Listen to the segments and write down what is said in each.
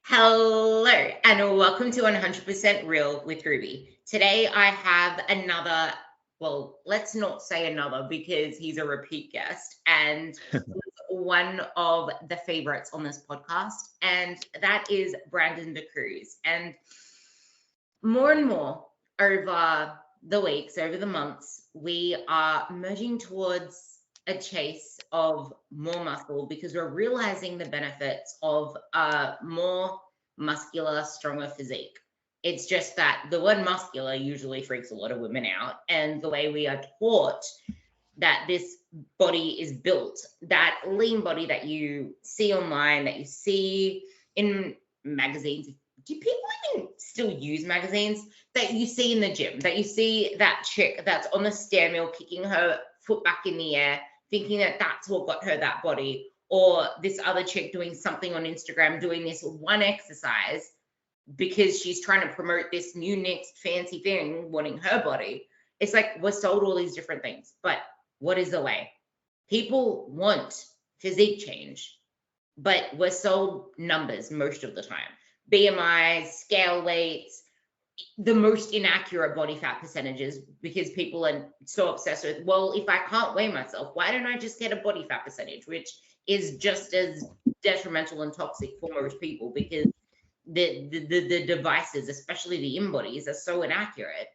Hello and welcome to 100% Real with Ruby. Today I have another, well, let's not say another because he's a repeat guest and one of the favorites on this podcast, and that is Brandon DaCruz. And more and more over the weeks, over the months, we are merging towards a chase of more muscle because we're realizing the benefits of a more muscular, stronger physique. It's just that the word muscular usually freaks a lot of women out. And the way we are taught that this body is built, that lean body that you see online, that you see in magazines. Do people even still use magazines? That you see in the gym, that you see that chick that's on the stair mill kicking her foot back in the air, thinking that that's what got her that body, or this other chick doing something on Instagram, doing this one exercise because she's trying to promote this new next fancy thing, wanting her body. It's like we're sold all these different things, but what is the way? People want physique change, but we're sold numbers most of the time. BMI, scale weights, the most inaccurate body fat percentages, because people are so obsessed with, well, if I can't weigh myself, why don't I just get a body fat percentage, which is just as detrimental and toxic for most people because the devices, especially the InBodies, are so inaccurate,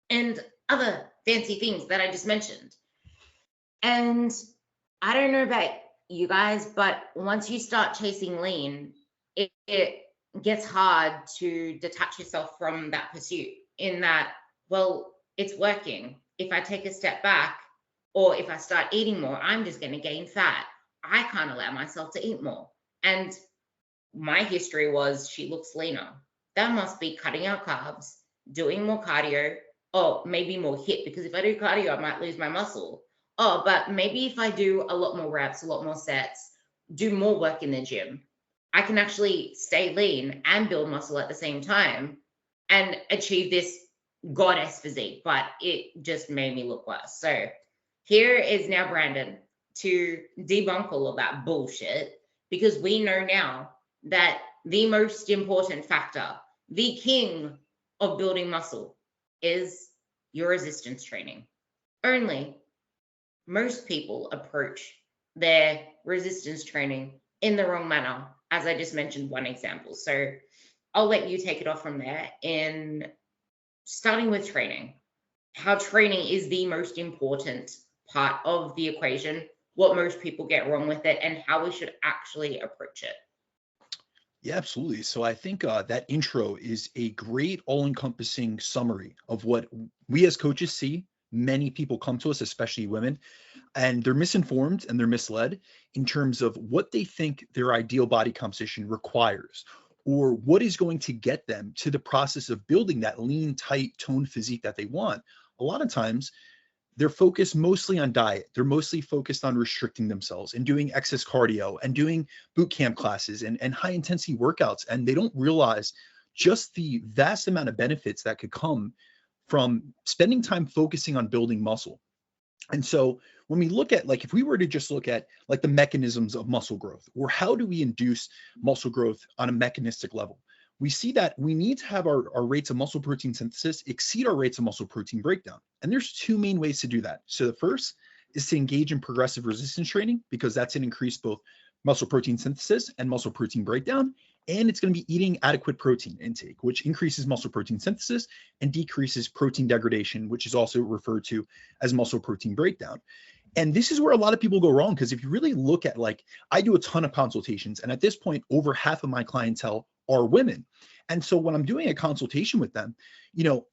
and other fancy things that I just mentioned. And I don't know about you guys, but once you start chasing lean, it gets hard to detach yourself from that pursuit, in that, well, it's working. If I take a step back or if I start eating more, I'm just going to gain fat. I can't allow myself to eat more. And my history was, she looks leaner. That must be cutting out carbs, doing more cardio, or maybe more HIIT, because if I do cardio, I might lose my muscle. Oh, but maybe if I do a lot more reps, a lot more sets, do more work in the gym, I can actually stay lean and build muscle at the same time and achieve this goddess physique. But it just made me look worse. So here is now Brandon to debunk all of that bullshit, because we know now that the most important factor, the king of building muscle, is your resistance training. Only most people approach their resistance training in the wrong manner, as I just mentioned one example. So I'll let you take it off from there, in starting with training, how training is the most important part of the equation, what most people get wrong with it, and how we should actually approach it. Yeah, absolutely. So I think that intro is a great all-encompassing summary of what we as coaches see. Many people come to us, especially women, and they're misinformed and they're misled in terms of what they think their ideal body composition requires, or what is going to get them to the process of building that lean, tight, toned physique that they want. A lot of times, they're focused mostly on diet. They're mostly focused on restricting themselves and doing excess cardio and doing boot camp classes and high intensity workouts. And they don't realize just the vast amount of benefits that could come from spending time focusing on building muscle. And so when we look at, like, if we were to just look at like the mechanisms of muscle growth, or how do we induce muscle growth on a mechanistic level, we see that we need to have our rates of muscle protein synthesis exceed our rates of muscle protein breakdown. And there's two main ways to do that. So the first is to engage in progressive resistance training, because that's going to increase both muscle protein synthesis and muscle protein breakdown. And it's going to be eating adequate protein intake, which increases muscle protein synthesis and decreases protein degradation, which is also referred to as muscle protein breakdown. And this is where a lot of people go wrong, because if you really look at, like, I do a ton of consultations, and at this point, over half of my clientele are women. And so when I'm doing a consultation with them,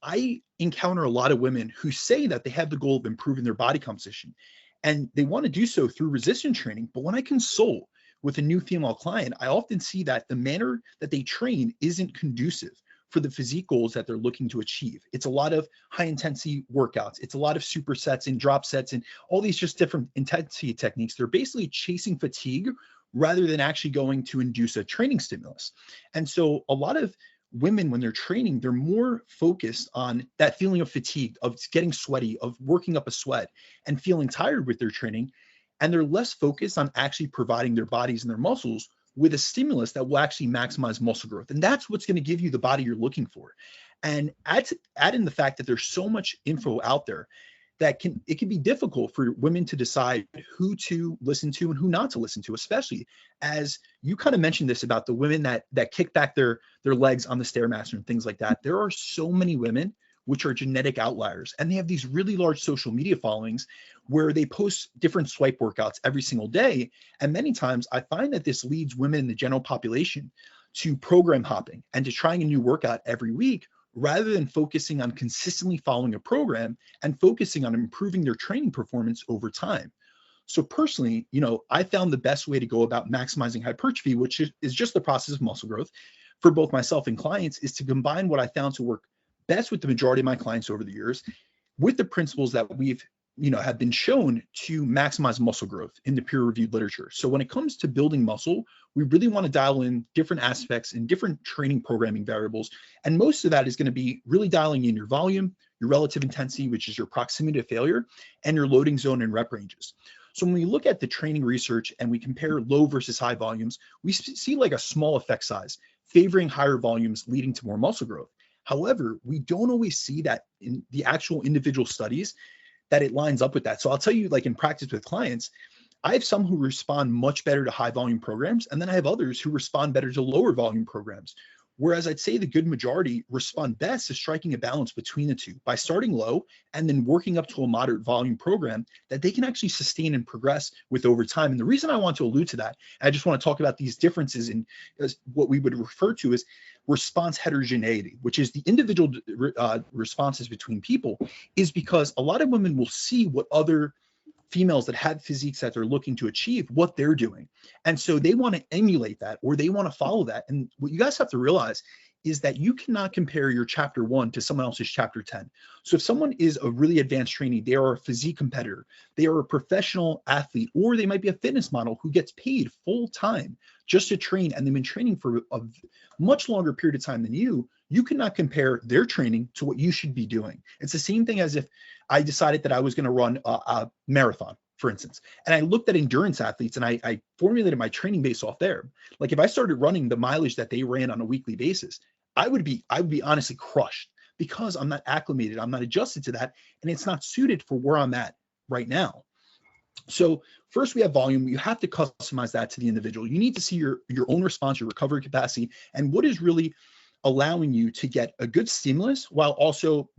I encounter a lot of women who say that they have the goal of improving their body composition, and they want to do so through resistance training. But when I consult with a new female client, I often see that the manner that they train isn't conducive for the physique goals that they're looking to achieve. It's a lot of high intensity workouts. It's a lot of supersets and drop sets and all these just different intensity techniques. They're basically chasing fatigue rather than actually going to induce a training stimulus. And so a lot of women, when they're training, they're more focused on that feeling of fatigue, of getting sweaty, of working up a sweat and feeling tired with their training. And they're less focused on actually providing their bodies and their muscles with a stimulus that will actually maximize muscle growth. And that's what's going to give you the body you're looking for. And add in the fact that there's so much info out there that it can be difficult for women to decide who to listen to and who not to listen to, especially as you kind of mentioned this about the women that kick back their legs on the Stairmaster and things like that. There are so many women which are genetic outliers, and they have these really large social media followings where they post different swipe workouts every single day. And many times I find that this leads women in the general population to program hopping and to trying a new workout every week, rather than focusing on consistently following a program and focusing on improving their training performance over time. So personally, I found the best way to go about maximizing hypertrophy, which is just the process of muscle growth for both myself and clients, is to combine what I found to work best with the majority of my clients over the years with the principles that we've have been shown to maximize muscle growth in the peer-reviewed literature. So when it comes to building muscle, we really want to dial in different aspects and different training programming variables. And most of that is going to be really dialing in your volume, your relative intensity, which is your proximity to failure, and your loading zone and rep ranges. So when we look at the training research and we compare low versus high volumes, we see like a small effect size, favoring higher volumes, leading to more muscle growth. However, we don't always see that in the actual individual studies that it lines up with that. So I'll tell you, like in practice with clients, I have some who respond much better to high volume programs, and then I have others who respond better to lower volume programs. Whereas I'd say the good majority respond best to striking a balance between the two by starting low and then working up to a moderate volume program that they can actually sustain and progress with over time. And the reason I want to allude to that, I just want to talk about these differences in what we would refer to as response heterogeneity, which is the individual responses between people, is because a lot of women will see what other females that have physiques that they're looking to achieve, what they're doing. And so they want to emulate that, or they want to follow that. And what you guys have to realize is that you cannot compare your chapter 1 to someone else's chapter 10. So if someone is a really advanced trainee, they are a physique competitor, they are a professional athlete, or they might be a fitness model who gets paid full time just to train, and they've been training for a much longer period of time than you cannot compare their training to what you should be doing. It's the same thing as if I decided that I was going to run a marathon, for instance, and I looked at endurance athletes and I formulated my training based off there. Like if I started running the mileage that they ran on a weekly basis, I would be honestly crushed, because I'm not acclimated, I'm not adjusted to that, and it's not suited for where I'm at right now. So first we have volume. You have to customize that to the individual. You need to see your own response, your recovery capacity, and what is really allowing you to get a good stimulus while also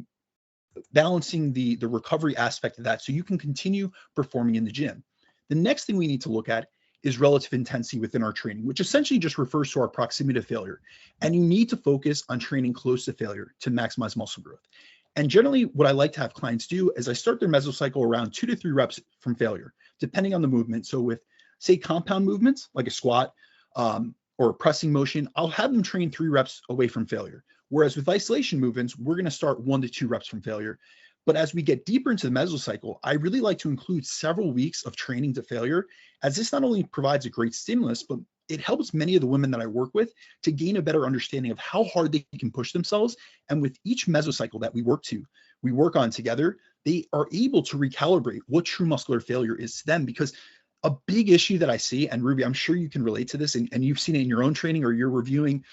balancing the recovery aspect of that so you can continue performing in the gym. The next thing we need to look at is relative intensity within our training, which essentially just refers to our proximity to failure. And you need to focus on training close to failure to maximize muscle growth. And generally what I like to have clients do is I start their mesocycle around 2 to 3 reps from failure, depending on the movement. So with, say, compound movements like a squat or a pressing motion, I'll have them train 3 reps away from failure. Whereas with isolation movements, we're going to start 1 to 2 reps from failure. But as we get deeper into the mesocycle, I really like to include several weeks of training to failure, as this not only provides a great stimulus, but it helps many of the women that I work with to gain a better understanding of how hard they can push themselves. And with each mesocycle that we work on together, they are able to recalibrate what true muscular failure is to them. Because a big issue that I see, and Ruby, I'm sure you can relate to this, and you've seen it in your own training or you're reviewing,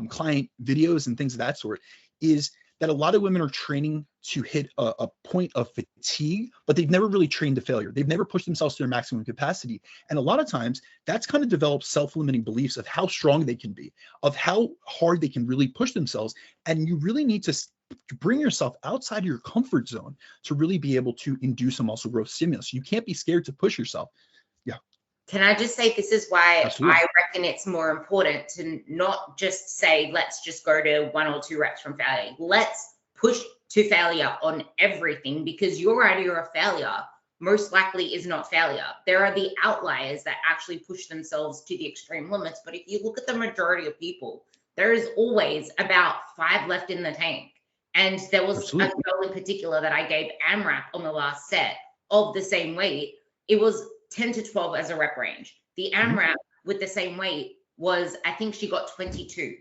client videos and things of that sort, is that a lot of women are training to hit a point of fatigue, but they've never really trained to failure. They've never pushed themselves to their maximum capacity. And a lot of times that's kind of developed self-limiting beliefs of how strong they can be, of how hard they can really push themselves. And you really need to bring yourself outside of your comfort zone to really be able to induce a muscle growth stimulus. You can't be scared to push yourself. Yeah. Can I just say, this is why Absolutely. I reckon it's more important to not just say, let's just go to 1 or 2 reps from failure. Let's push to failure on everything, because your idea of failure most likely is not failure. There are the outliers that actually push themselves to the extreme limits. But if you look at the majority of people, there is always about 5 left in the tank. And there was Absolutely. a girl in particular that I gave AMRAP on the last set of the same weight. It was 10 to 12 as a rep range. The AMRAP with the same weight was, I think she got 22.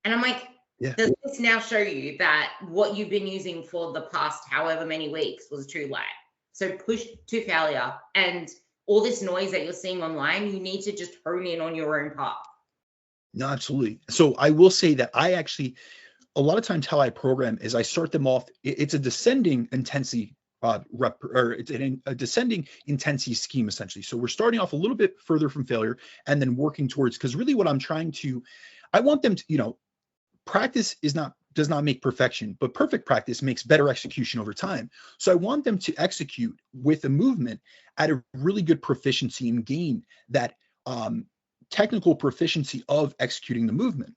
And I'm like, does this now show you that what you've been using for the past however many weeks was too light? So push to failure. And all this noise that you're seeing online, you need to just hone in on your own path. No, absolutely. So I will say that I actually, a lot of times how I program is I start them off, it's a descending intensity or it's a descending intensity scheme essentially. So we're starting off a little bit further from failure and then working towards, because really what I'm trying to, I want them to, practice does not make perfection, but perfect practice makes better execution over time. So I want them to execute with a movement at a really good proficiency and gain that technical proficiency of executing the movement.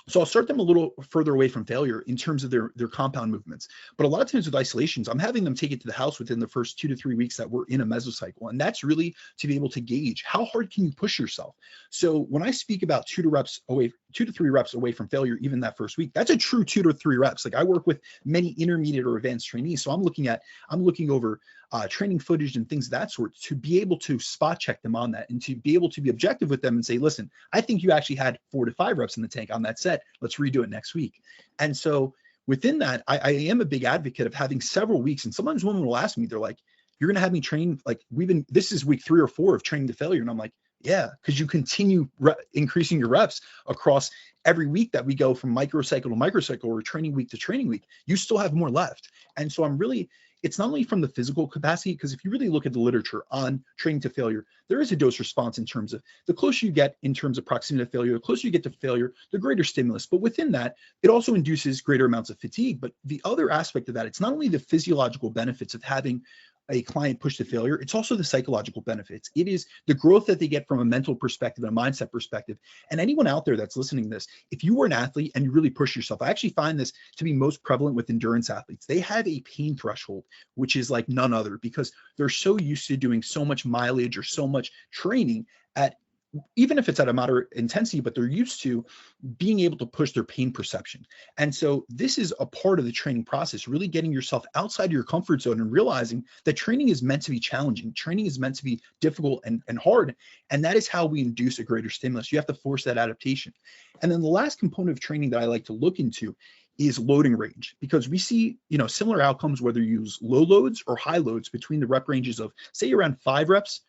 So I'll start them a little further away from failure in terms of their compound movements. But a lot of times with isolations, I'm having them take it to the house within the first 2 to 3 weeks that we're in a mesocycle. And that's really to be able to gauge how hard can you push yourself. So when I speak about 2 to 3 reps away from failure, even that first week, that's a true 2 to 3 reps. Like I work with many intermediate or advanced trainees. So I'm looking over training footage and things of that sort to be able to spot check them on that and to be able to be objective with them and say, listen, I think you actually had 4 to 5 reps in the tank on that set. Let's redo it next week. And so within that, I am a big advocate of having several weeks. And sometimes women will ask me, they're like, you're going to have me train, like this is week 3 or 4 of training to failure. And I'm like, yeah, because you continue increasing your reps across every week that we go from microcycle to microcycle or training week to training week, you still have more left. And so it's not only from the physical capacity, because if you really look at the literature on training to failure, there is a dose response in terms of the closer you get in terms of proximity to failure, the closer you get to failure, the greater stimulus. But within that, it also induces greater amounts of fatigue. But the other aspect of that, it's not only the physiological benefits of having a client push to failure, it's also the psychological benefits. It is the growth that they get from a mental perspective and a mindset perspective. And anyone out there that's listening to this, if you were an athlete and you really push yourself, I actually find this to be most prevalent with endurance athletes. They have a pain threshold, which is like none other, because they're so used to doing so much mileage or so much training at, even if it's at a moderate intensity, but they're used to being able to push their pain perception. And so this is a part of the training process, really getting yourself outside your comfort zone and realizing that training is meant to be challenging. Training is meant to be difficult and hard. And that is how we induce a greater stimulus. You have to force that adaptation. And then the last component of training that I like to look into is loading range, because we see, similar outcomes, whether you use low loads or high loads between the rep ranges of, say, around 5 reps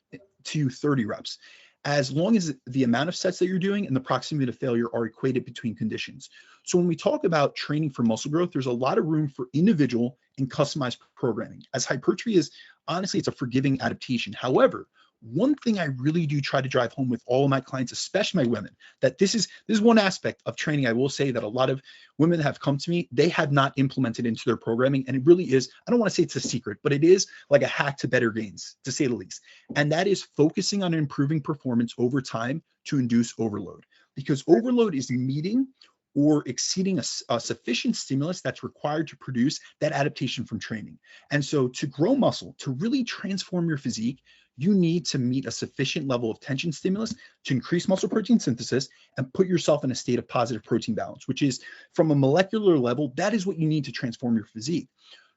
to 30 reps. As long as the amount of sets that you're doing and the proximity to failure are equated between conditions. So when we talk about training for muscle growth, there's a lot of room for individual and customized programming. As hypertrophy is, honestly, it's a forgiving adaptation. However, one thing I really do try to drive home with all of my clients, especially my women, that this is one aspect of training I will say that a lot of women have come to me, they have not implemented into their programming. And it really is, I don't want to say it's a secret, but it is like a hack to better gains, to say the least. And that is focusing on improving performance over time to induce overload, because overload is meeting or exceeding a sufficient stimulus that's required to produce that adaptation from training. And so to grow muscle, to really transform your physique, you need to meet a sufficient level of tension stimulus to increase muscle protein synthesis and put yourself in a state of positive protein balance, which is, from a molecular level, that is what you need to transform your physique.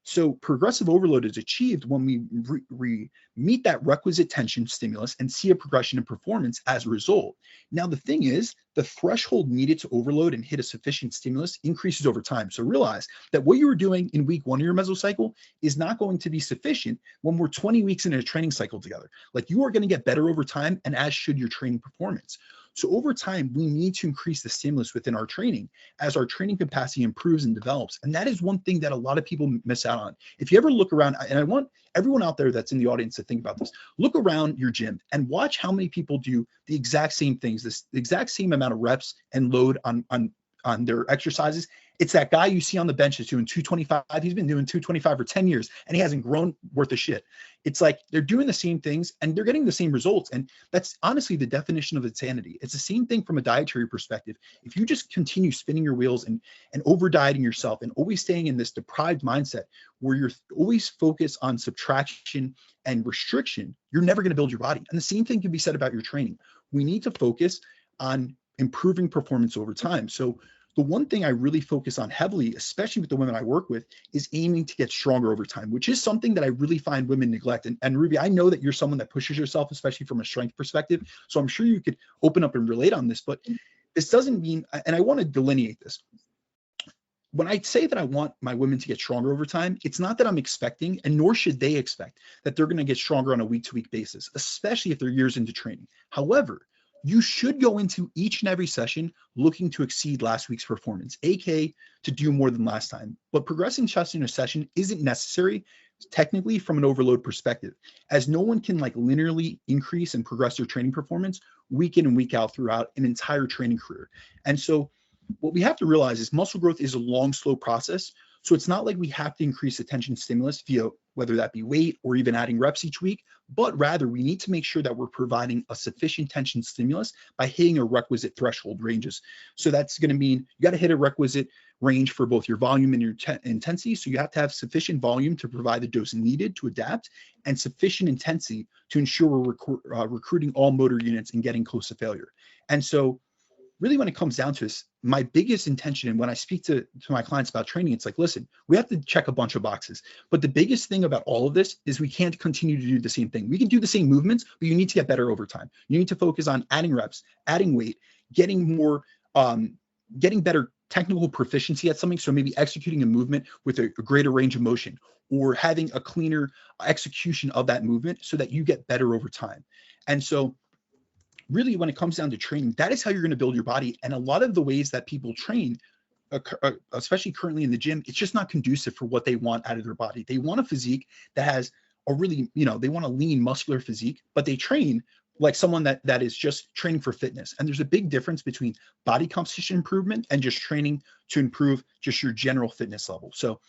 So progressive overload is achieved when we meet that requisite tension stimulus and see a progression in performance as a result. Now, the thing is, the threshold needed to overload and hit a sufficient stimulus increases over time. So realize that what you were doing in week 1 of your mesocycle is not going to be sufficient when we're 20 weeks into a training cycle together. Like, you are going to get better over time, and as should your training performance. So over time, we need to increase the stimulus within our training as our training capacity improves and develops. And that is one thing that a lot of people miss out on. If you ever look around, and I want everyone out there that's in the audience to think about this, look around your gym and watch how many people do the exact same things, the exact same amount of reps and load on their exercises. It's that guy you see on the bench is doing 225. He's been doing 225 for 10 years and he hasn't grown worth of shit. It's like they're doing the same things and they're getting the same results. And that's honestly the definition of insanity. It's the same thing from a dietary perspective. If you just continue spinning your wheels and over dieting yourself and always staying in this deprived mindset where you're always focused on subtraction and restriction, you're never going to build your body. And the same thing can be said about your training. We need to focus on improving performance over time. So the one thing I really focus on heavily, especially with the women I work with, is aiming to get stronger over time, which is something that I really find women neglect. And Ruby, I know that you're someone that pushes yourself, especially from a strength perspective. So I'm sure you could open up and relate on this, but this doesn't mean, and I want to delineate this. when I say that I want my women to get stronger over time, it's not that I'm expecting, and nor should they expect, that they're going to get stronger on a week-to-week basis, especially if they're years into training. However, you should go into each and every session looking to exceed last week's performance, aka to do more than last time. But progressing just in a session isn't necessary technically from an overload perspective, as no one can like linearly increase and progress their training performance week in and week out throughout an entire training career. And so what we have to realize is muscle growth is a long, slow process. So it's not like we have to increase the tension stimulus via whether that be weight or even adding reps each week, but rather we need to make sure that we're providing a sufficient tension stimulus by hitting a requisite threshold ranges. So that's going to mean you got to hit a requisite range for both your volume and your intensity. So you have to have sufficient volume to provide the dose needed to adapt and sufficient intensity to ensure we're recruiting all motor units and getting close to failure. And so really when it comes down to this, my biggest intention, and when I speak to my clients about training, it's like, listen, we have to check a bunch of boxes. But the biggest thing about all of this is we can't continue to do the same thing. We can do the same movements, but you need to get better over time. You need to focus on adding reps, adding weight, getting more, getting better technical proficiency at something. So maybe executing a movement with a greater range of motion, or having a cleaner execution of that movement so that you get better over time. And so really, when it comes down to training, that is how you're going to build your body. And a lot of the ways that people train, especially currently in the gym, it's just not conducive for what they want out of their body. They want a physique that has a really, they want a lean, muscular physique, but they train like someone that is just training for fitness. And there's a big difference between body composition improvement and just training to improve just your general fitness level. So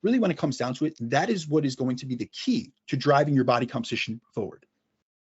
really, when it comes down to it, that is what is going to be the key to driving your body composition forward.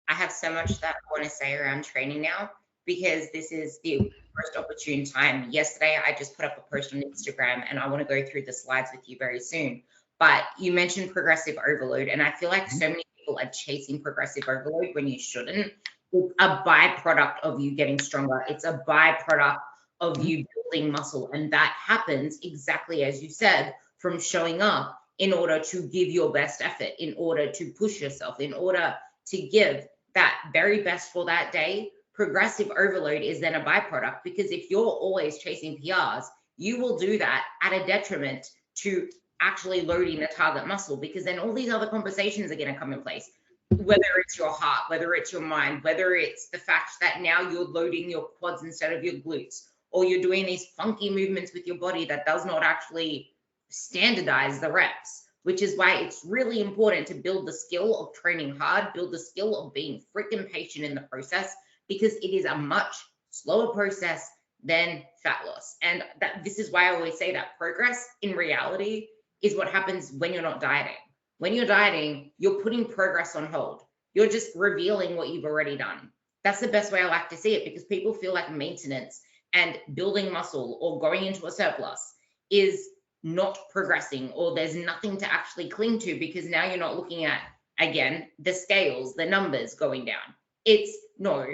I have so much that I want to say around training now, because this is the first opportune time. Yesterday, I just put up a post on Instagram, and I want to go through the slides with you very soon. But you mentioned progressive overload, and I feel like so many people are chasing progressive overload when you shouldn't. It's a byproduct of you getting stronger. It's a byproduct of you building muscle. And that happens exactly as you said, from showing up in order to give your best effort, in order to push yourself, in order to give that very best for that day. Progressive overload is then a byproduct, because if you're always chasing PRs, you will do that at a detriment to actually loading the target muscle, because then all these other conversations are going to come in place, whether it's your heart, whether it's your mind, whether it's the fact that now you're loading your quads instead of your glutes, or you're doing these funky movements with your body that does not actually standardize the reps. Which is why it's really important to build the skill of training hard, build the skill of being freaking patient in the process, because it is a much slower process than fat loss. And this is why I always say that progress in reality is what happens when you're not dieting. When you're dieting, you're putting progress on hold. You're just revealing what you've already done. That's the best way I like to see it, because people feel like maintenance and building muscle or going into a surplus is not progressing, or there's nothing to actually cling to, because now you're not looking at, again, the scales, the numbers going down. It's no,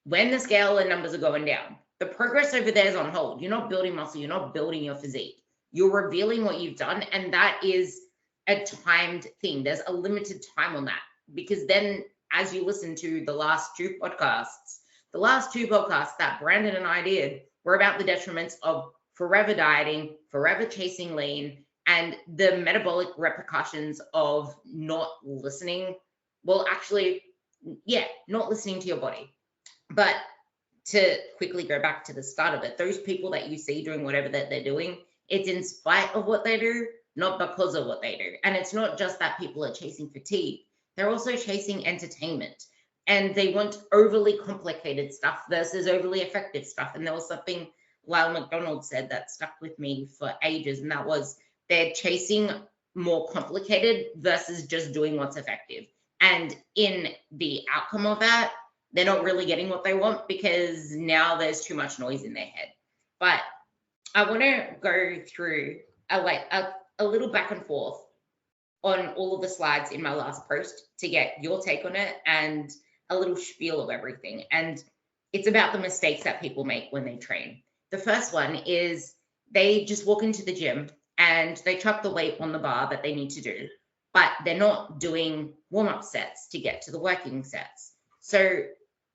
when the scale and numbers are going down, the progress over there is on hold. You're not building muscle, you're not building your physique. You're revealing what you've done, and that is a timed thing. There's a limited time on that, because then as you listen to the last two podcasts that Brandon and I did were about the detriments of forever dieting, forever chasing lean, and the metabolic repercussions of not listening. Well, actually, not listening to your body. But to quickly go back to the start of it, those people that you see doing whatever that they're doing, it's in spite of what they do, not because of what they do. And it's not just that people are chasing fatigue. They're also chasing entertainment. And they want overly complicated stuff versus overly effective stuff. And there was something Lyle McDonald said that stuck with me for ages, and that was they're chasing more complicated versus just doing what's effective. And in the outcome of that, they're not really getting what they want, because now there's too much noise in their head. But I want to go through a little back and forth on all of the slides in my last post to get your take on it, and a little spiel of everything. And it's about the mistakes that people make when they train. The first one is they just walk into the gym and they chuck the weight on the bar that they need to do, but they're not doing warm-up sets to get to the working sets. So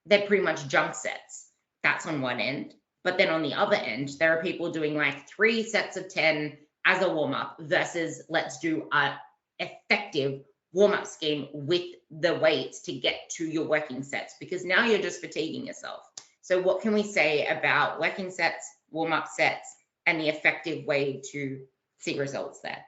they're pretty much junk sets. That's on one end. But then on the other end, there are people doing like 3 sets of 10 as a warm-up versus let's do a effective warm-up scheme with the weights to get to your working sets, because now you're just fatiguing yourself. So what can we say about working sets, warm-up sets, and the effective way to see results there?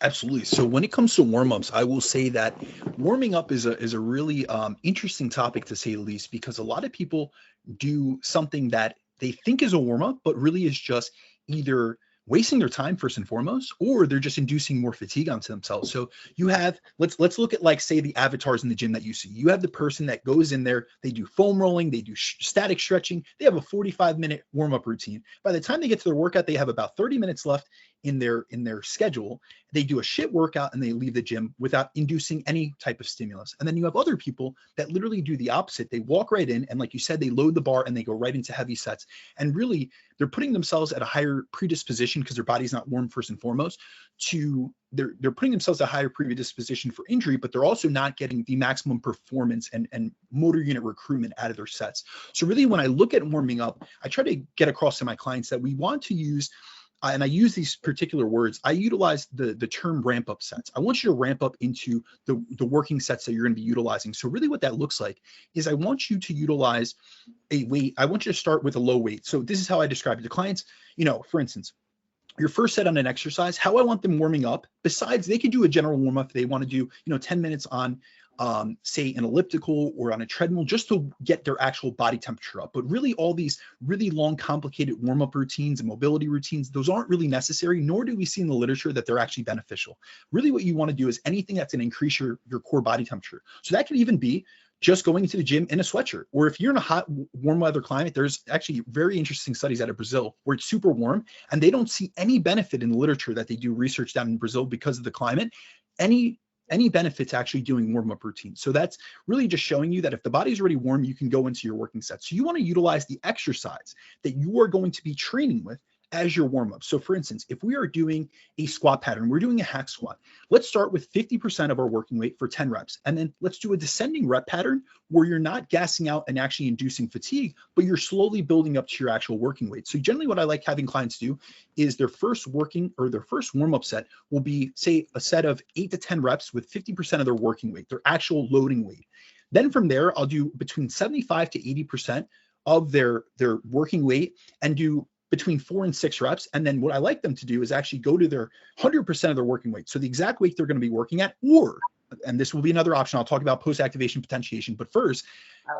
Absolutely. So when it comes to warm-ups, I will say that warming up is a really interesting topic, to say the least, because a lot of people do something that they think is a warm-up, but really is just either wasting their time first and foremost, or they're just inducing more fatigue onto themselves. So you have, let's look at, like, say, the avatars in the gym that you see. You have the person that goes in there, they do foam rolling, they do static stretching, they have a 45-minute warm-up routine. By the time they get to their workout, they have about 30 minutes left in their schedule. They do a shit workout and they leave the gym without inducing any type of stimulus. And then you have other people that literally do the opposite. They walk right in, and like you said, they load the bar and they go right into heavy sets. And really, they're putting themselves at a higher predisposition, because their body's not warm first and foremost, to they're putting themselves at a higher predisposition for injury, but they're also not getting the maximum performance and motor unit recruitment out of their sets. So really, when I look at warming up, I try to get across to my clients that we want to use, and I use these particular words, I utilize the term ramp up sets. I want you to ramp up into the working sets that you're going to be utilizing. So really what that looks like is I want you to utilize a weight. I want you to start with a low weight. So this is how I describe it to clients. For instance, your first set on an exercise, how I want them warming up, besides they could do a general warm up if they want to do, 10 minutes on say an elliptical or on a treadmill, just to get their actual body temperature up. But really, all these really long, complicated warm-up routines and mobility routines, those aren't really necessary, nor do we see in the literature that they're actually beneficial. Really, what you want to do is anything that's going to increase your core body temperature. So that could even be just going to the gym in a sweatshirt, or if you're in a hot, warm weather climate. There's actually very interesting studies out of Brazil where it's super warm, and they don't see any benefit in the literature that they do research down in Brazil because of the climate, any benefit to actually doing warm-up routines. So that's really just showing you that if the body is already warm, you can go into your working set. So you want to utilize the exercise that you are going to be training with as your warm-up. So for instance, if we are doing a squat pattern, we're doing a hack squat, let's start with 50% of our working weight for 10 reps. And then let's do a descending rep pattern where you're not gassing out and actually inducing fatigue, but you're slowly building up to your actual working weight. So generally what I like having clients do is their first warm-up set will be, say, a set of 8 to 10 reps with 50% of their working weight, their actual loading weight. Then from there, I'll do between 75 to 80% of their working weight and do between 4 and 6 reps. And then what I like them to do is actually go to their 100% of their working weight. So the exact weight they're going to be working at, and this will be another option, I'll talk about post-activation potentiation. But first,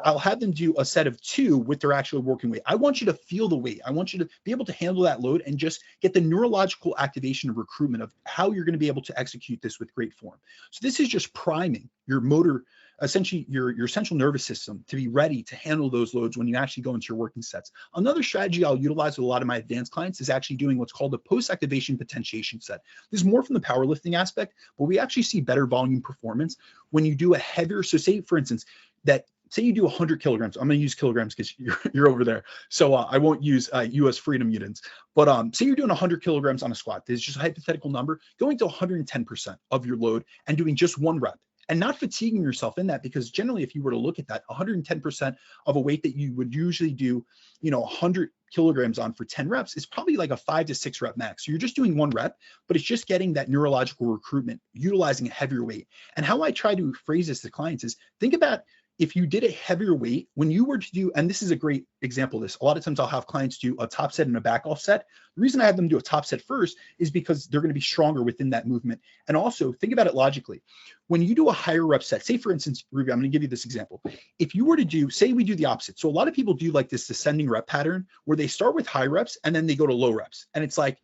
I'll have them do a set of 2 with their actual working weight. I want you to feel the weight. I want you to be able to handle that load and just get the neurological activation and recruitment of how you're going to be able to execute this with great form. So this is just priming your motor, essentially your central nervous system, to be ready to handle those loads when you actually go into your working sets. Another strategy I'll utilize with a lot of my advanced clients is actually doing what's called a post-activation potentiation set. This is more from the powerlifting aspect, but we actually see better volume performance when you do a heavier, so say for instance, say you do 100 kilograms. I'm going to use kilograms because you're over there. So I won't use US Freedom Units. But say you're doing 100 kilograms on a squat. This is just a hypothetical number, going to 110% of your load and doing just 1 rep. And not fatiguing yourself in that, because generally, if you were to look at that, 110% of a weight that you would usually do, 100 kilograms on for 10 reps is probably like a 5 to 6 rep max. So you're just doing 1 rep, but it's just getting that neurological recruitment, utilizing a heavier weight. And how I try to phrase this to clients is, think about if you did a heavier weight, when you were to do, and this is a great example of this, a lot of times I'll have clients do a top set and a back off set. The reason I have them do a top set first is because they're going to be stronger within that movement. And also think about it logically. When you do a higher rep set, say for instance, Ruby, I'm going to give you this example. If you were to do, say we do the opposite. So a lot of people do like this descending rep pattern where they start with high reps and then they go to low reps. And it's like,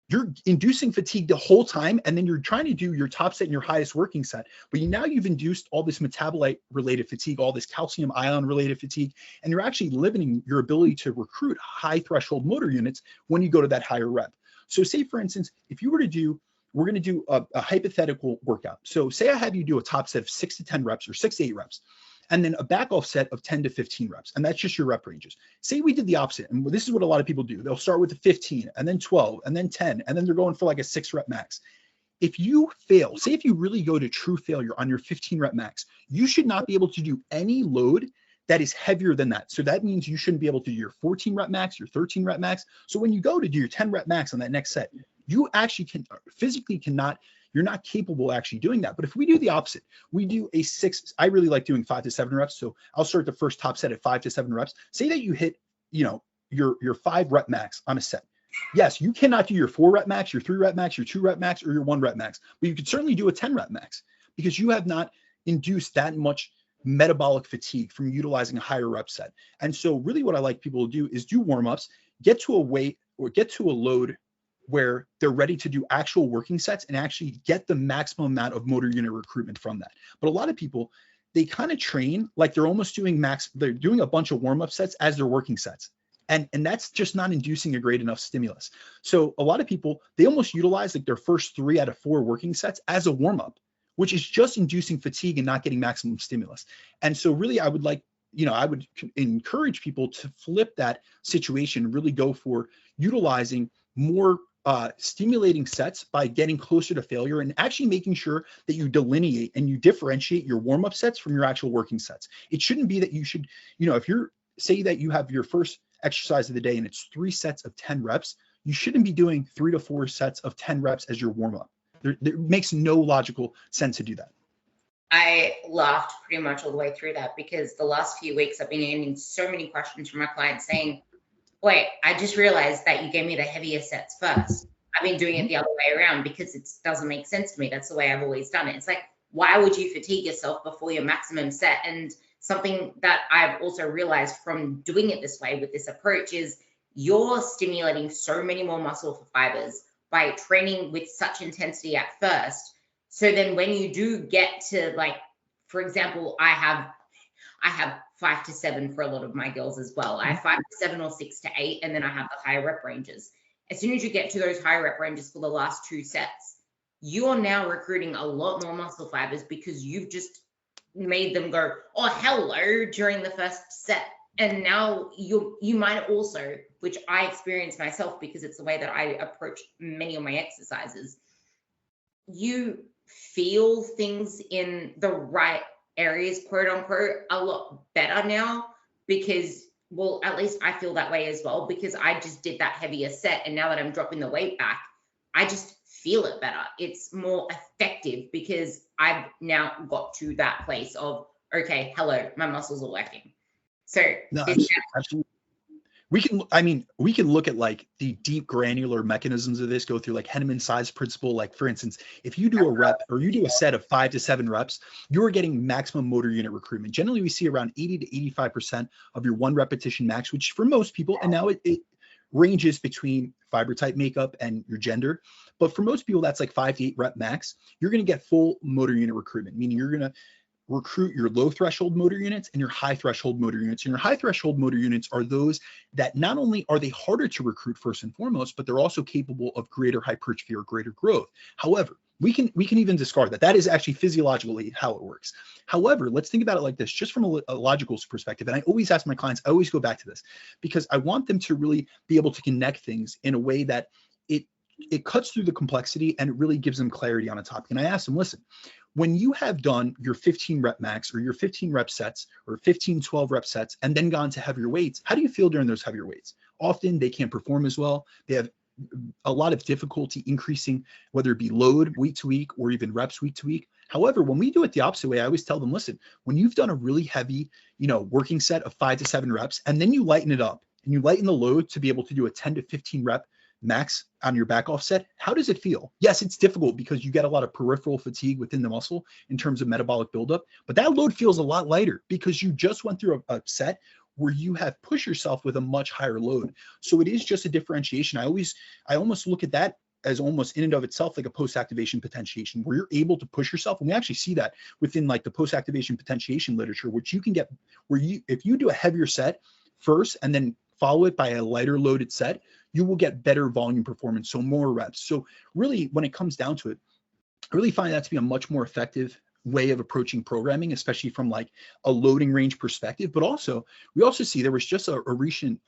you're inducing fatigue the whole time, and then you're trying to do your top set and your highest working set. But now you've induced all this metabolite-related fatigue, all this calcium ion-related fatigue, and you're actually limiting your ability to recruit high-threshold motor units when you go to that higher rep. So say, for instance, if you were to do, we're going to do a hypothetical workout. So say I have you do a top set of 6 to 10 reps or 6 to 8 reps, and then a back off set of 10 to 15 reps. And that's just your rep ranges. Say we did the opposite. And this is what a lot of people do. They'll start with a 15 and then 12 and then 10, and then they're going for like a 6 rep max. If you fail, say if you really go to true failure on your 15 rep max, you should not be able to do any load that is heavier than that. So that means you shouldn't be able to do your 14 rep max, your 13 rep max. So when you go to do your 10 rep max on that next set, you actually can physically cannot, you're not capable of actually doing that. But if we do the opposite, we do a 6, I really like doing 5 to 7 reps. So I'll start the first top set at 5 to 7 reps. Say that you hit, your 5 rep max on a set. Yes, you cannot do your 4 rep max, your 3 rep max, your 2 rep max, or your 1 rep max, but you could certainly do a 10 rep max because you have not induced that much metabolic fatigue from utilizing a higher rep set. And so really what I like people to do is do warm-ups, get to a weight or get to a load where they're ready to do actual working sets and actually get the maximum amount of motor unit recruitment from that. But a lot of people, they kind of train like they're almost doing they're doing a bunch of warm-up sets as their working sets. And that's just not inducing a great enough stimulus. So a lot of people, they almost utilize like their first 3 out of 4 working sets as a warm-up, which is just inducing fatigue and not getting maximum stimulus. And so really I would like, I would encourage people to flip that situation, really go for utilizing more stimulating sets by getting closer to failure and actually making sure that you delineate and you differentiate your warm-up sets from your actual working sets. It shouldn't be that you should, if you're, say that you have your first exercise of the day and it's 3 sets of 10 reps, you shouldn't be doing 3 to 4 sets of 10 reps as your warm-up. There makes no logical sense to do that. I laughed pretty much all the way through that because the last few weeks I've been getting so many questions from my clients saying, wait, I just realized that you gave me the heavier sets first. I've been doing it the other way around because it doesn't make sense to me. That's the way I've always done it. It's like, why would you fatigue yourself before your maximum set? And something that I've also realized from doing it this way with this approach is you're stimulating so many more muscle fibers by training with such intensity at first. So then when you do get to, like, for example, I have 5 to 7 for a lot of my girls as well. I have 5 to 7 or 6 to 8, and then I have the higher rep ranges. As soon as you get to those higher rep ranges for the last 2 sets, you are now recruiting a lot more muscle fibers because you've just made them go, oh, hello, during the first set. And now you might also, which I experience myself because it's the way that I approach many of my exercises, you feel things in the right areas, quote unquote, a lot better now because, well, at least I feel that way as well because I just did that heavier set. And now that I'm dropping the weight back, I just feel it better. It's more effective because I've now got to that place of, okay, hello, my muscles are working. So no, absolutely. We can look at like the deep granular mechanisms of this, go through like Henneman's size principle. Like for instance, if you do a rep or you do a set of 5 to 7 reps, you're getting maximum motor unit recruitment. Generally, we see around 80 to 85% of your 1 repetition max, which for most people, and now it ranges between fiber type makeup and your gender. But for most people, that's like 5 to 8 rep max. You're going to get full motor unit recruitment, meaning you're going to recruit your low threshold motor units and your high threshold motor units. And your high threshold motor units are those that not only are they harder to recruit first and foremost, but they're also capable of greater hypertrophy or greater growth. However, we can even discard that. That is actually physiologically how it works. However, let's think about it like this, just from a logical perspective. And I always ask my clients, I always go back to this because I want them to really be able to connect things in a way that it cuts through the complexity and it really gives them clarity on a topic. And I ask them, listen, when you have done your 15 rep max or your 15 rep sets or 15, 12 rep sets and then gone to heavier weights, how do you feel during those heavier weights? Often they can't perform as well. They have a lot of difficulty increasing, whether it be load week to week or even reps week to week. However, when we do it the opposite way, I always tell them, listen, when you've done a really heavy, working set of 5 to 7 reps, and then you lighten it up and you lighten the load to be able to do a 10 to 15 rep max on your back off set, how does it feel? Yes, it's difficult because you get a lot of peripheral fatigue within the muscle in terms of metabolic buildup, but that load feels a lot lighter because you just went through a set where you have pushed yourself with a much higher load. So it is just a differentiation. I almost look at that as almost in and of itself like a post-activation potentiation where you're able to push yourself. And we actually see that within like the post-activation potentiation literature, which you can get if you do a heavier set first and then follow it by a lighter loaded set, you will get better volume performance, so more reps. So really, when it comes down to it, I really find that to be a much more effective way of approaching programming, especially from like a loading range perspective. But also, we also see there was just a recent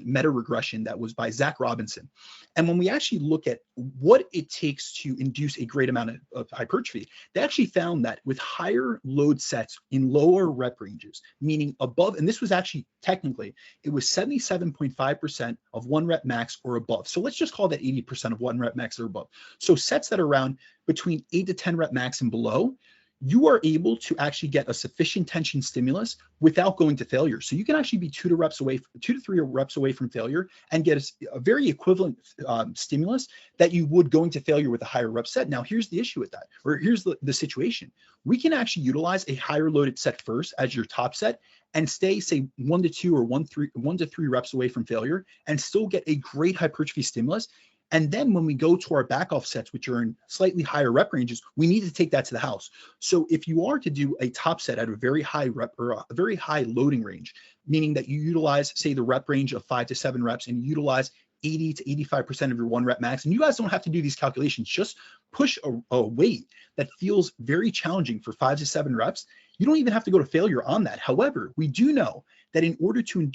meta regression that was by Zach Robinson. And when we actually look at what it takes to induce a great amount of hypertrophy, they actually found that with higher load sets in lower rep ranges, meaning above, and this was actually technically, it was 77.5% of 1 rep max or above. So let's just call that 80% of 1 rep max or above. So sets that are around between 8 to 10 rep max and below, you are able to actually get a sufficient tension stimulus without going to failure. So you can actually be 2 to 3 reps away from failure and get a very equivalent stimulus that you would going to failure with a higher rep set. Now, here's the issue with that, or here's the situation. We can actually utilize a higher loaded set first as your top set and stay, say, 1 to 2 or 1 to 3 reps away from failure and still get a great hypertrophy stimulus. And then when we go to our back off sets, which are in slightly higher rep ranges, we need to take that to the house. So if you are to do a top set at a very high rep or a very high loading range, meaning that you utilize, say, the rep range of 5 to 7 reps and you utilize 80 to 85% of your 1 rep max, and you guys don't have to do these calculations, just push a weight that feels very challenging for 5 to 7 reps. You don't even have to go to failure on that. However, we do know that in order to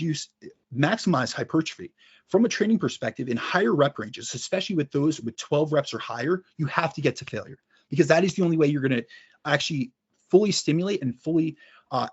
maximize hypertrophy, from a training perspective, in higher rep ranges, especially with those with 12 reps or higher, you have to get to failure, because that is the only way you're going to actually fully stimulate and fully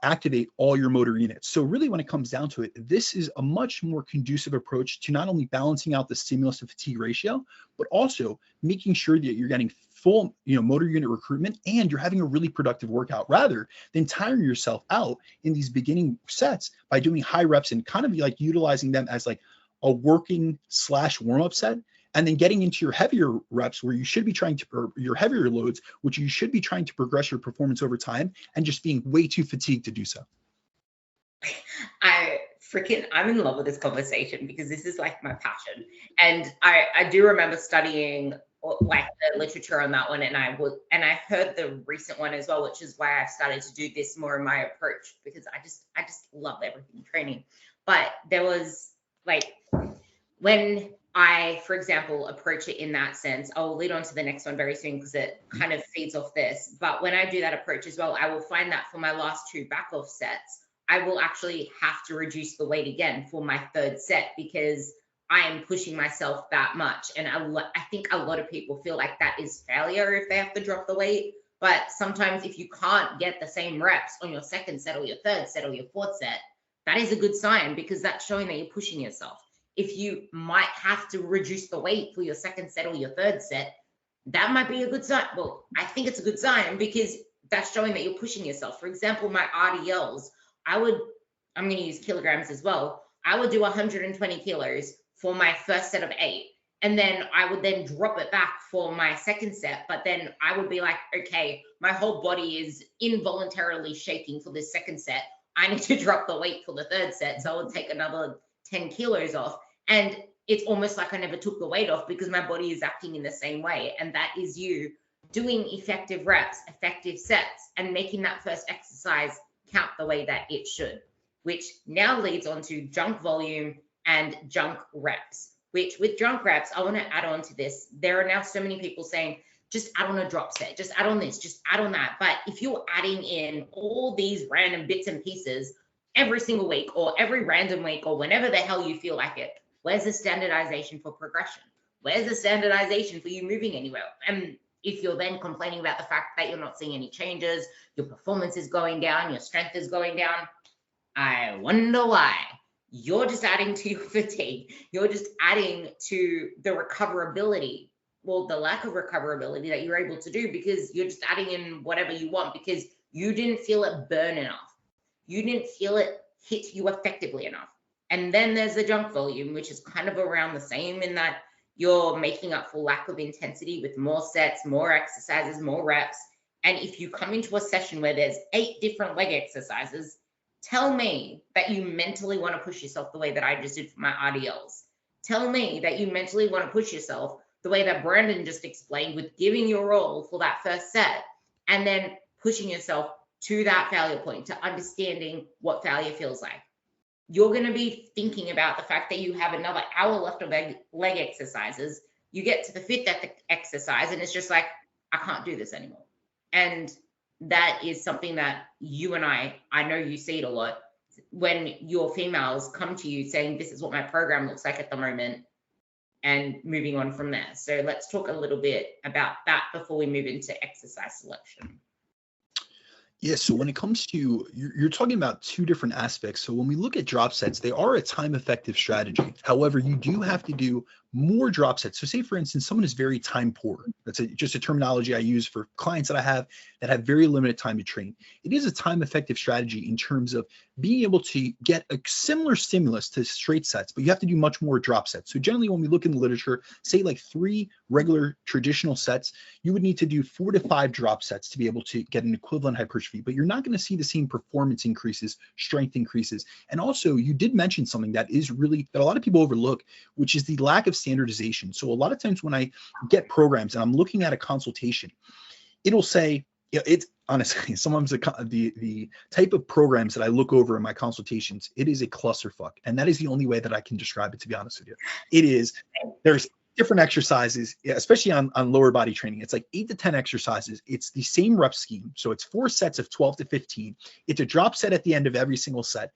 activate all your motor units. So really, when it comes down to it, this is a much more conducive approach to not only balancing out the stimulus to fatigue ratio, but also making sure that you're getting full, motor unit recruitment and you're having a really productive workout, rather than tiring yourself out in these beginning sets by doing high reps and kind of like utilizing them as like a working / warm-up set, and then getting into your heavier reps where you should be trying to, or your heavier loads, which you should be trying to progress your performance over time, and just being way too fatigued to do so. I'm in love with this conversation because this is like my passion. And I do remember studying like the literature on that one, and I heard the recent one as well, which is why I've started to do this more in my approach, because I just love everything training. But there was like, when I, for example, approach it in that sense, I'll lead on to the next one very soon because it kind of feeds off this. But when I do that approach as well, I will find that for my last 2 back off sets, I will actually have to reduce the weight again for my 3rd set because I am pushing myself that much. And I think a lot of people feel like that is failure if they have to drop the weight. But sometimes if you can't get the same reps on your 2nd set or your 3rd set or your 4th set, that is a good sign, because that's showing that you're pushing yourself. If you might have to reduce the weight for your 2nd set or your 3rd set, that might be a good sign. Well, I think it's a good sign because that's showing that you're pushing yourself. For example, my RDLs, I'm going to use kilograms as well. I would do 120 kilos for my first set of 8. And then I would then drop it back for my 2nd set. But then I would be like, okay, my whole body is involuntarily shaking for this 2nd set. I need to drop the weight for the 3rd set. So I would take another 10 kilos off. And it's almost like I never took the weight off because my body is acting in the same way. And that is you doing effective reps, effective sets, and making that first exercise count the way that it should, which now leads on to junk volume and junk reps, which with junk reps, I want to add on to this. There are now so many people saying, just add on a drop set, just add on this, just add on that. But if you're adding in all these random bits and pieces every single week or every random week or whenever the hell you feel like it, where's the standardization for progression? Where's the standardization for you moving anywhere? And if you're then complaining about the fact that you're not seeing any changes, your performance is going down, your strength is going down, I wonder why. You're just adding to your fatigue. You're just adding to the recoverability, well, the lack of recoverability that you're able to do, because you're just adding in whatever you want because you didn't feel it burn enough. You didn't feel it hit you effectively enough. And then there's the junk volume, which is kind of around the same in that you're making up for lack of intensity with more sets, more exercises, more reps. And if you come into a session where there's 8 different leg exercises, tell me that you mentally want to push yourself the way that I just did for my RDLs. Tell me that you mentally want to push yourself the way that Brandon just explained, with giving your all for that first set and then pushing yourself to that failure point, to understanding what failure feels like. You're going to be thinking about the fact that you have another hour left of leg exercises. You get to the 5th exercise and it's just like, I can't do this anymore. And that is something that you and I know you see it a lot when your females come to you saying, this is what my program looks like at the moment, and moving on from there. So let's talk a little bit about that before we move into exercise selection. Yeah, so when it comes to, you're talking about two different aspects. So when we look at drop sets, they are a time effective strategy. However, you do have to do more drop sets. So say, for instance, someone is very time poor. That's just a terminology I use for clients that I have that have very limited time to train. It is a time effective strategy in terms of being able to get a similar stimulus to straight sets, but you have to do much more drop sets. So generally, when we look in the literature, say like 3 regular traditional sets, you would need to do 4 to 5 drop sets to be able to get an equivalent hypertrophy, but you're not going to see the same performance increases, strength increases. And also, you did mention something that is really, that a lot of people overlook, which is the lack of standardization. So a lot of times when I get programs and I'm looking at a consultation, it'll say, it's honestly, sometimes the type of programs that I look over in my consultations, it is a clusterfuck. And that is the only way that I can describe it, to be honest with you. It is, there's different exercises, especially on lower body training. It's like 8 to 10 exercises. It's the same rep scheme. So it's 4 sets of 12 to 15. It's a drop set at the end of every single set.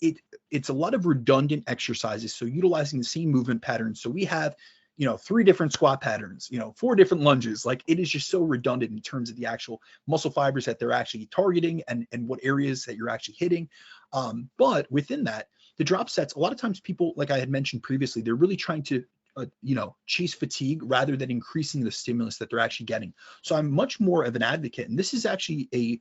It's a lot of redundant exercises. So utilizing the same movement patterns. So we have, 3 different squat patterns, 4 different lunges. Like, it is just so redundant in terms of the actual muscle fibers that they're actually targeting and what areas that you're actually hitting. But within that, the drop sets, a lot of times people, like I had mentioned previously, they're really trying to chase fatigue rather than increasing the stimulus that they're actually getting. So I'm much more of an advocate, and this is actually a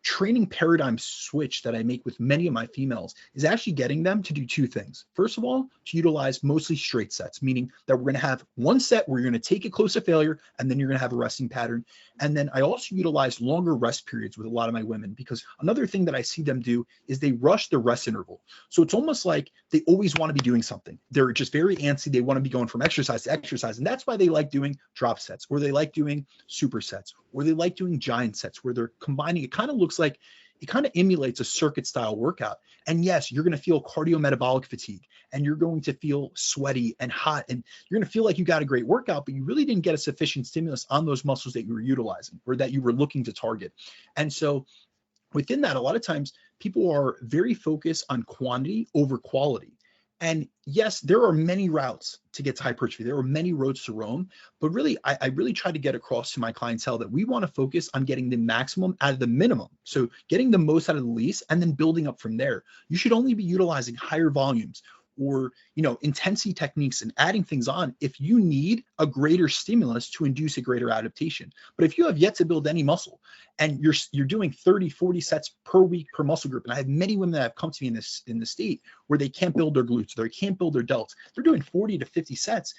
training paradigm switch that I make with many of my females, is actually getting them to do 2 things. First of all, to utilize mostly straight sets, meaning that we're going to have 1 set where you're going to take it close to failure, and then you're going to have a resting pattern. And then I also utilize longer rest periods with a lot of my women, because another thing that I see them do is they rush the rest interval. So it's almost like they always want to be doing something. They're just very antsy. They want to be going from exercise to exercise. And that's why they like doing drop sets, or they like doing supersets, or they like doing giant sets where they're combining. It kind of looks like, it kind of emulates a circuit style workout. And yes, you're going to feel cardiometabolic fatigue, and you're going to feel sweaty and hot, and you're going to feel like you got a great workout, but you really didn't get a sufficient stimulus on those muscles that you were utilizing or that you were looking to target. And so within that, a lot of times people are very focused on quantity over quality. And yes, there are many routes to get to hypertrophy. There are many roads to Rome, but really, I really try to get across to my clientele that we want to focus on getting the maximum out of the minimum. So getting the most out of the least, and then building up from there. You should only be utilizing higher volumes or, intensity techniques and adding things on if you need a greater stimulus to induce a greater adaptation. But if you have yet to build any muscle and you're doing 30, 40 sets per week per muscle group, and I have many women that have come to me in the state where they can't build their glutes, they can't build their delts, they're doing 40 to 50 sets.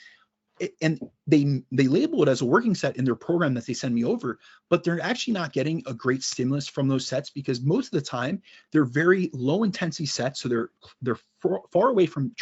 And they label it as a working set in their program that they send me over, but they're actually not getting a great stimulus from those sets, because most of the time they're very low intensity sets. So they're far away from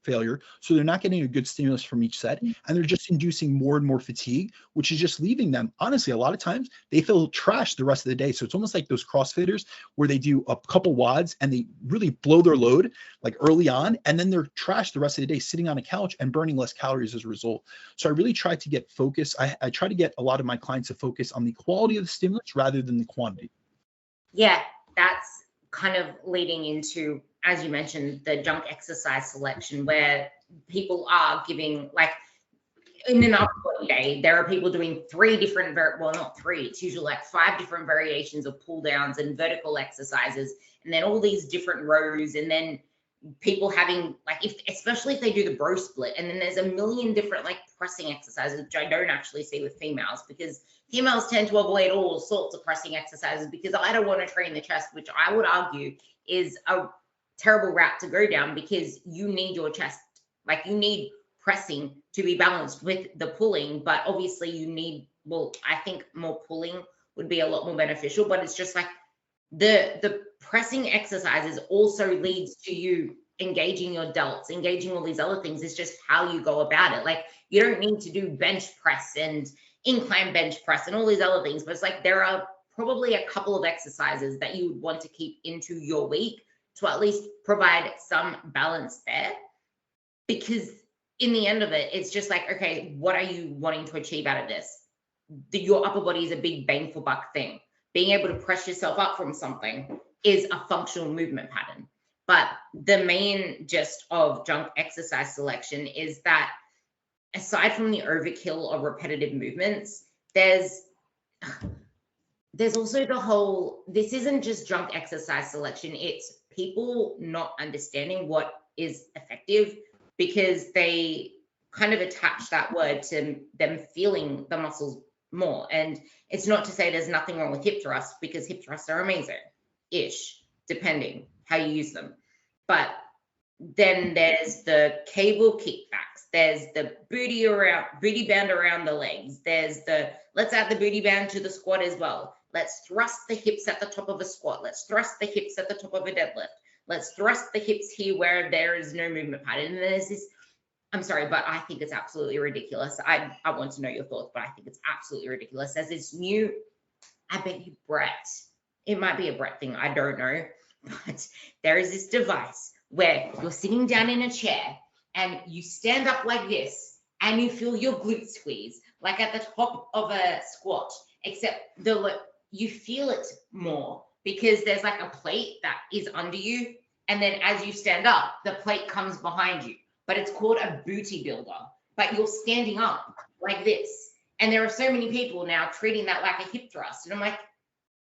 failure. So they're not getting a good stimulus from each set, and they're just inducing more and more fatigue, which is just leaving them. Honestly, a lot of times they feel trashed the rest of the day. So it's almost like those CrossFitters where they do a couple wads and they really blow their load like early on, and then they're trashed the rest of the day sitting on a couch and burning less calories as a result. So I really try to get focused. I try to get a lot of my clients to focus on the quality of the stimulus rather than the quantity. Yeah, that's kind of leading into, as you mentioned, the junk exercise selection, where people are giving, like, in an upper body day, there are people doing 3 different, well, not 3, it's usually like 5 different variations of pull downs and vertical exercises, and then all these different rows, and then people having, like, especially if they do the bro split, and then there's a million different like pressing exercises, which I don't actually see with females, because females tend to avoid all sorts of pressing exercises because I don't want to train the chest, which I would argue is a terrible route to go down, because you need your chest, like, you need pressing to be balanced with the pulling, but obviously you need, well, I think more pulling would be a lot more beneficial, but it's just like the pressing exercises also leads to you engaging your delts, engaging all these other things. It's just how you go about it. Like, you don't need to do bench press and incline bench press and all these other things, but it's like there are probably a couple of exercises that you would want to keep into your week to at least provide some balance there, because in the end of it, it's just like, okay, what are you wanting to achieve out of this? Your upper body is a big bang for buck thing, being able to press yourself up from something is a functional movement pattern. But the main gist of junk exercise selection is that aside from the overkill of repetitive movements, there's also the whole, this isn't just junk exercise selection, it's people not understanding what is effective, because they kind of attach that word to them feeling the muscles more. And it's not to say there's nothing wrong with hip thrusts, because hip thrusts are amazing-ish, depending how you use them. But then there's the cable kickbacks, there's the booty band around the legs, there's the let's add the booty band to the squat as well. Let's thrust the hips at the top of a squat. Let's thrust the hips at the top of a deadlift. Let's thrust the hips here where there is no movement pattern. And there's this, I'm sorry, but I think it's absolutely ridiculous. I want to know your thoughts, but I think it's absolutely ridiculous. There's this new, I bet you Brett, it might be a Brett thing, I don't know, but there is this device where you're sitting down in a chair and you stand up like this and you feel your glute squeeze, like at the top of a squat, except you feel it more because there's like a plate that is under you. And then as you stand up, the plate comes behind you, but it's called a booty builder, but you're standing up like this. And there are so many people now treating that like a hip thrust. And I'm like,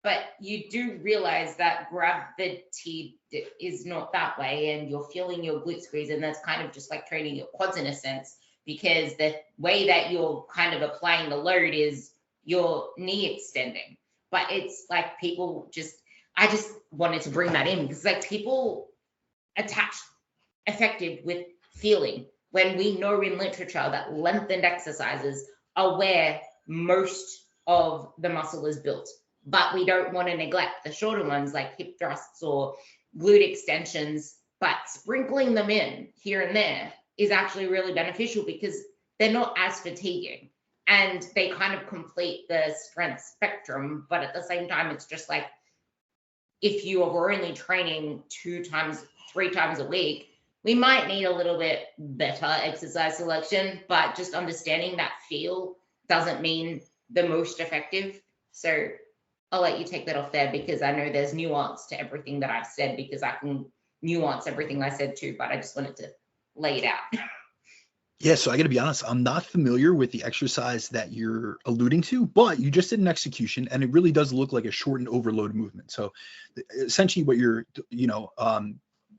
but you do realize that gravity is not that way, and you're feeling your glute squeeze, and that's kind of just like training your quads in a sense, because the way that you're kind of applying the load is your knee extending. But it's like people just, I just wanted to bring that in because like people attach effective with feeling, when we know in literature that lengthened exercises are where most of the muscle is built. But we don't want to neglect the shorter ones like hip thrusts or glute extensions, but sprinkling them in here and there is actually really beneficial because they're not as fatiguing and they kind of complete the strength spectrum. But at the same time, it's just like, if you are only training 3 times a week, we might need a little bit better exercise selection, but just understanding that feel doesn't mean the most effective. So I'll let you take that off there, because I know there's nuance to everything that I've said, because I can nuance everything I said too, but I just wanted to lay it out. Yeah, so I got to be honest, I'm not familiar with the exercise that you're alluding to, but you just did an execution and it really does look like a shortened overload movement. So essentially what you're,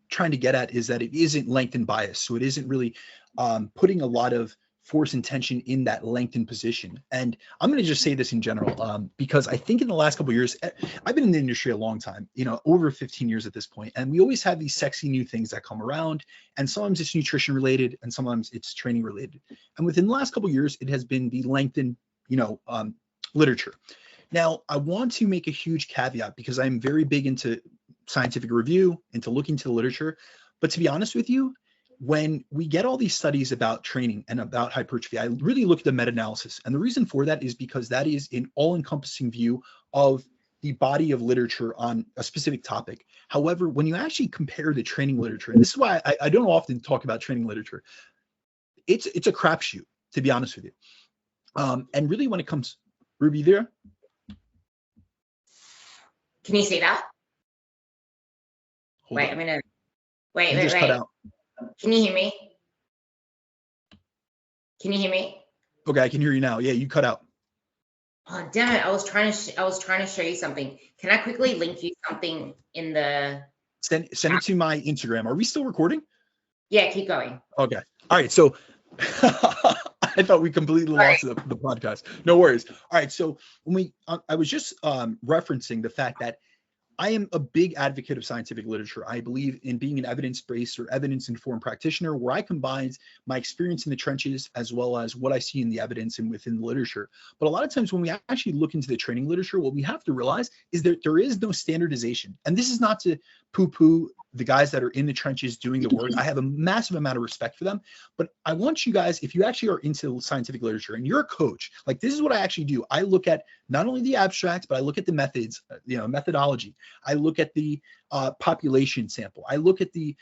trying to get at is that it isn't lengthened bias. So it isn't really putting a lot of force and tension in that lengthened position. And I'm going to just say this in general, because I think in the last couple of years, I've been in the industry a long time, over 15 years at this point, and we always have these sexy new things that come around, and sometimes it's nutrition related and sometimes it's training related. And within the last couple of years, it has been the lengthened, literature. Now, I want to make a huge caveat because I'm very big into scientific review, into looking to the literature. But to be honest with you, when we get all these studies about training and about hypertrophy, I really look at the meta-analysis. And the reason for that is because that is an all-encompassing view of the body of literature on a specific topic. However, when you actually compare the training literature, and this is why I don't often talk about training literature, it's a crapshoot, to be honest with you. And really when it comes, Ruby, there? Can you see that? Hold on. I'm gonna wait. Cut out. Can you hear me? Can you hear me? Okay, I can hear you now. Yeah, you cut out. Oh damn it! I was trying to show you something. Can I quickly link you something in the? Send it to my Instagram. Are we still recording? Yeah, keep going. Okay. All right. So I thought we completely lost the podcast. No worries. All right. So when I was just referencing the fact that I am a big advocate of scientific literature. I believe in being an evidence-based or evidence-informed practitioner where I combine my experience in the trenches as well as what I see in the evidence and within the literature. But a lot of times when we actually look into the training literature, what we have to realize is that there is no standardization. And this is not to poo-poo the guys that are in the trenches doing the work. I have a massive amount of respect for them. But I want you guys, if you actually are into scientific literature and you're a coach, like this is what I actually do. I look at not only the abstracts, but I look at the methods, methodology. I look at the population sample. I look at the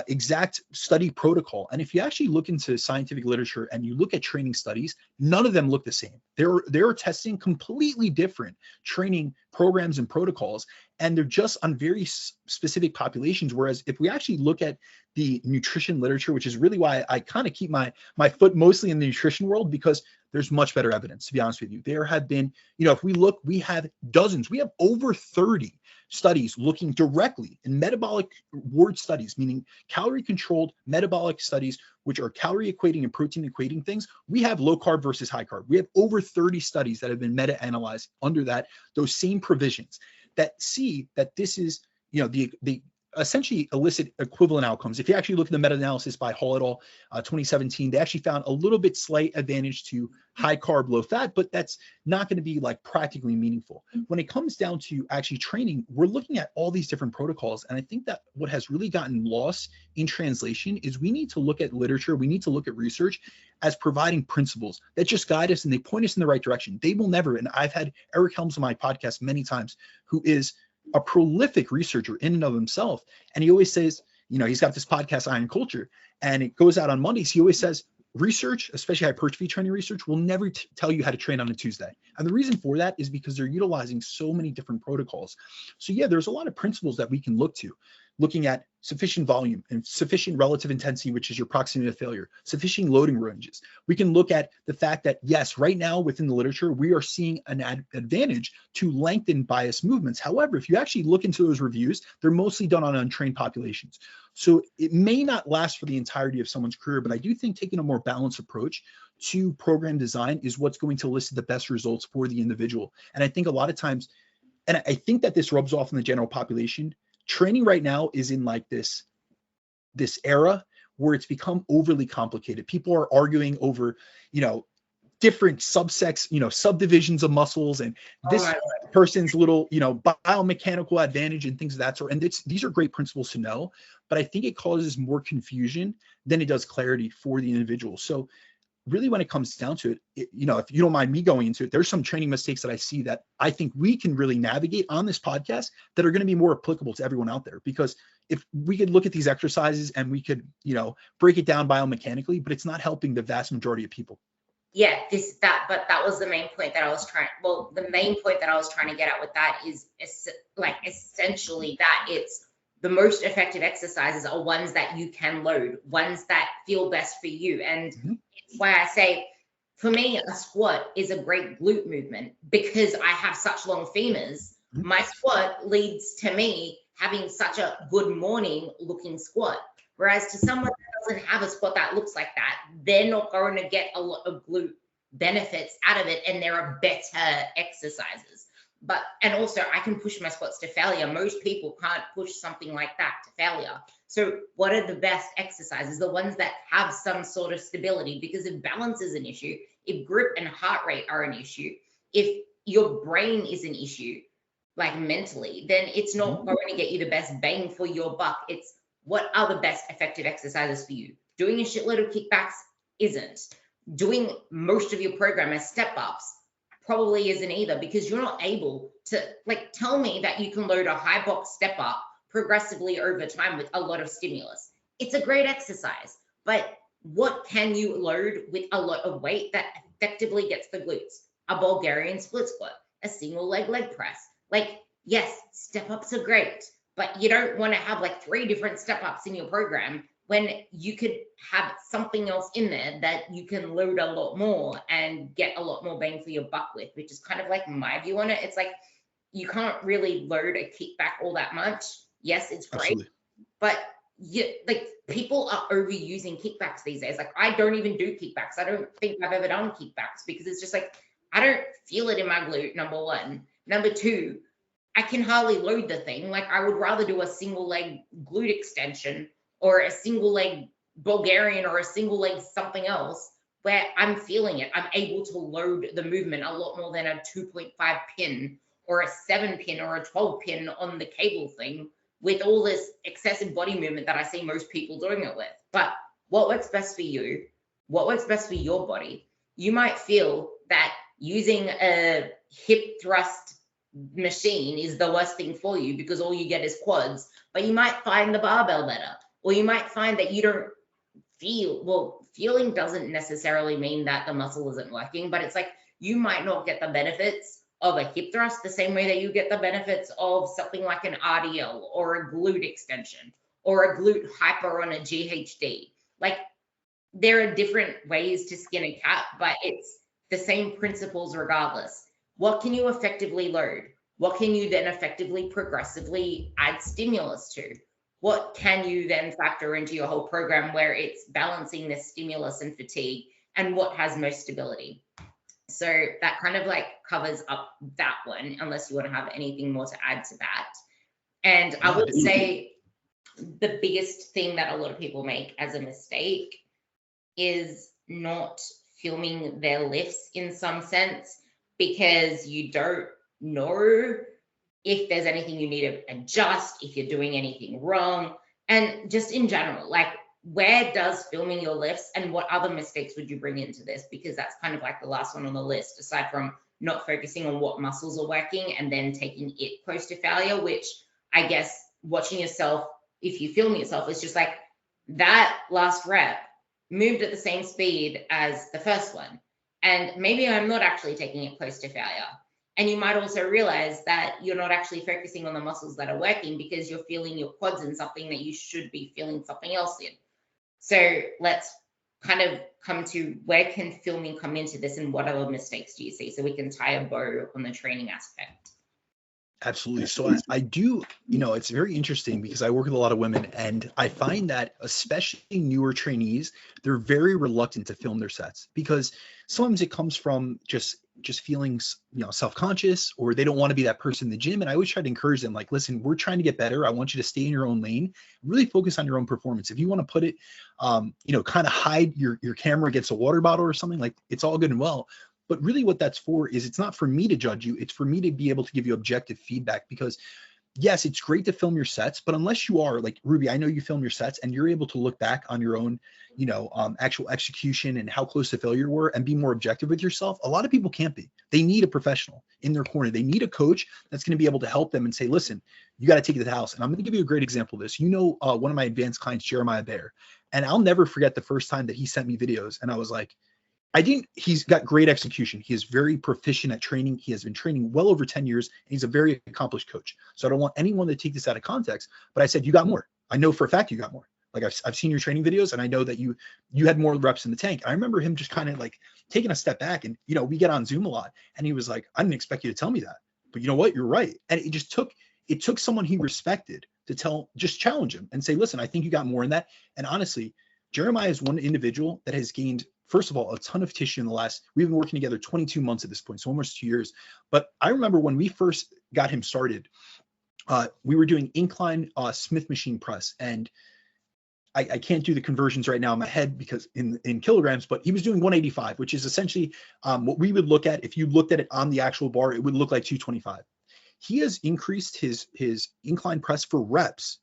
exact study protocol. And if you actually look into scientific literature and you look at training studies, none of them look the same. They're testing completely different training programs and protocols, and they're just on very specific populations. Whereas if we actually look at the nutrition literature, which is really why I kind of keep my foot mostly in the nutrition world, because there's much better evidence, to be honest with you. There have been, if we look, we have dozens, we have over 30 studies looking directly in metabolic ward studies, meaning calorie controlled metabolic studies, which are calorie equating and protein equating things. We have low carb versus high carb. We have over 30 studies that have been meta-analyzed under those same provisions that see that this is, the essentially elicit equivalent outcomes. If you actually look at the meta-analysis by Hall et al., 2017, they actually found a little bit slight advantage to high carb, low fat, but that's not going to be like practically meaningful. When it comes down to actually training, we're looking at all these different protocols. And I think that what has really gotten lost in translation is we need to look at literature, we need to look at research as providing principles that just guide us and they point us in the right direction. They will never, and I've had Eric Helms on my podcast many times, who is a prolific researcher in and of himself. And he always says, he's got this podcast, Iron Culture, and it goes out on Mondays. He always says, research, especially hypertrophy training research, will never tell you how to train on a Tuesday. And the reason for that is because they're utilizing so many different protocols. So yeah, there's a lot of principles that we can look to, looking at sufficient volume and sufficient relative intensity, which is your proximity to failure, sufficient loading ranges. We can look at the fact that, yes, right now within the literature, we are seeing an advantage to lengthen bias movements. However, if you actually look into those reviews, they're mostly done on untrained populations. So it may not last for the entirety of someone's career, but I do think taking a more balanced approach to program design is what's going to elicit the best results for the individual. And I think a lot of times, and I think that this rubs off on the general population, training right now is in like this era where it's become overly complicated. People are arguing over, different subdivisions of muscles and this person's little, biomechanical advantage and things of that sort. And these are great principles to know, but I think it causes more confusion than it does clarity for the individual. So really, when it comes down to it, if you don't mind me going into it, there's some training mistakes that I see that I think we can really navigate on this podcast that are going to be more applicable to everyone out there. Because if we could look at these exercises and we could, break it down biomechanically, but it's not helping the vast majority of people. Yeah, but that was the main point that I was trying. Well, the main point that I was trying to get at with that is essentially that it's the most effective exercises are ones that you can load, ones that feel best for you. And it's why I say, for me, a squat is a great glute movement because I have such long femurs. My squat leads to me having such a good morning looking squat. Whereas to someone that doesn't have a squat that looks like that, they're not going to get a lot of glute benefits out of it, and there are better exercises. And also I can push my squats to failure. Most people can't push something like that to failure. So what are the best exercises? The ones that have some sort of stability, because if balance is an issue, if grip and heart rate are an issue, if your brain is an issue, like mentally, then it's not going to get you the best bang for your buck. It's what are the best effective exercises for you? Doing a shitload of kickbacks isn't. Doing most of your program as step-ups probably isn't either, because you're not able to tell me that you can load a high box step up progressively over time with a lot of stimulus. It's a great exercise, but what can you load with a lot of weight that effectively gets the glutes? A Bulgarian split squat, a single leg press. Yes, step ups are great, but you don't want to have 3 different step ups in your program when you could have something else in there that you can load a lot more and get a lot more bang for your buck with, which is kind of my view on it. It's you can't really load a kickback all that much. Yes, it's great, absolutely, but people are overusing kickbacks these days. I don't even do kickbacks. I don't think I've ever done kickbacks because it's just I don't feel it in my glute, number one. Number two, I can hardly load the thing. I would rather do a single leg glute extension or a single leg Bulgarian or a single leg something else where I'm feeling it. I'm able to load the movement a lot more than a 2.5 pin or a 7 pin or a 12 pin on the cable thing with all this excessive body movement that I see most people doing it with. But what works best for you? What works best for your body? You might feel that using a hip thrust machine is the worst thing for you because all you get is quads, but you might find the barbell better, or you might find that you don't feel, well, feeling doesn't necessarily mean that the muscle isn't working, but it's like you might not get the benefits of a hip thrust the same way that you get the benefits of something like an RDL or a glute extension or a glute hyper on a GHD. Like, there are different ways to skin a cat, but it's the same principles regardless. What can you effectively load? What can you then effectively progressively add stimulus to? What can you then factor into your whole program where it's balancing this stimulus and fatigue, and what has most stability? So that kind of like covers up that one, unless you want to have anything more to add to that. And I would say the biggest thing that a lot of people make as a mistake is not filming their lifts in some sense, because you don't know if there's anything you need to adjust, if you're doing anything wrong, and just in general, like, where does filming your lifts and what other mistakes would you bring into this? Because that's kind of like the last one on the list, aside from not focusing on what muscles are working and then taking it close to failure, which I guess watching yourself, if you film yourself, it's just like that last rep moved at the same speed as the first one. And maybe I'm not actually taking it close to failure. And you might also realize that you're not actually focusing on the muscles that are working because you're feeling your quads in something that you should be feeling something else in. So let's kind of come to where can filming come into this and what other mistakes do you see, so we can tie a bow on the training aspect. Absolutely. So I do, it's very interesting because I work with a lot of women, and I find that especially newer trainees, they're very reluctant to film their sets because sometimes it comes from just feeling, self-conscious, or they don't want to be that person in the gym. And I always try to encourage them, like, listen, we're trying to get better. I want you to stay in your own lane, really focus on your own performance. If you want to put it, kind of hide your camera against a water bottle or something, like, it's all good and well. But really what that's for is, it's not for me to judge you. It's for me to be able to give you objective feedback, because yes, it's great to film your sets, but unless you are like Ruby, I know you film your sets and you're able to look back on your own, actual execution and how close to failure you were and be more objective with yourself. A lot of people can't be. They need a professional in their corner. They need a coach that's going to be able to help them and say, listen, you got to take it to the house. And I'm going to give you a great example of this. One of my advanced clients, Jeremiah Baer, and I'll never forget the first time that he sent me videos. And I was like, he's got great execution. He is very proficient at training. He has been training well over 10 years, and he's a very accomplished coach. So I don't want anyone to take this out of context, but I said, you got more. I know for a fact you got more. Like, I've seen your training videos, and I know that you had more reps in the tank. I remember him just kind of like taking a step back, and, we get on Zoom a lot, and he was like, I didn't expect you to tell me that, but you know what? You're right. And it took someone he respected to just challenge him and say, listen, I think you got more in that. And honestly, Jeremiah is one individual that has gained, first of all, a ton of tissue in the we've been working together 22 months at this point, so almost 2 years. But I remember when we first got him started, we were doing incline Smith machine press, and I can't do the conversions right now in my head because in kilograms, but he was doing 185, which is essentially what we would look at. If you looked at it on the actual bar, it would look like 225. He has increased his incline press for reps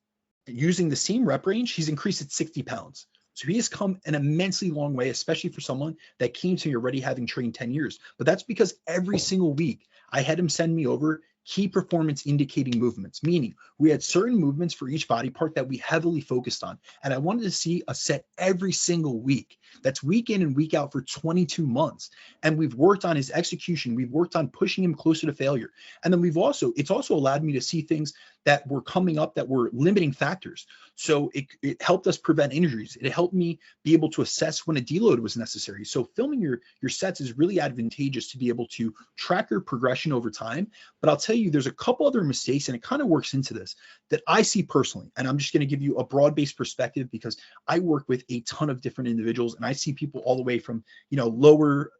using the same rep range. He's increased it 60 pounds. So he has come an immensely long way, especially for someone that came to me already having trained 10 years. But that's because every single week I had him send me over key performance indicating movements, meaning we had certain movements for each body part that we heavily focused on. And I wanted to see a set every single week. That's week in and week out for 22 months. And we've worked on his execution. We've worked on pushing him closer to failure. And then it's also allowed me to see things that were coming up that were limiting factors. So it helped us prevent injuries. It helped me be able to assess when a deload was necessary. So filming your sets is really advantageous to be able to track your progression over time. But I'll tell you, there's a couple other mistakes, and it kind of works into this, that I see personally. And I'm just going to give you a broad-based perspective because I work with a ton of different individuals, and I see people all the way from, lower,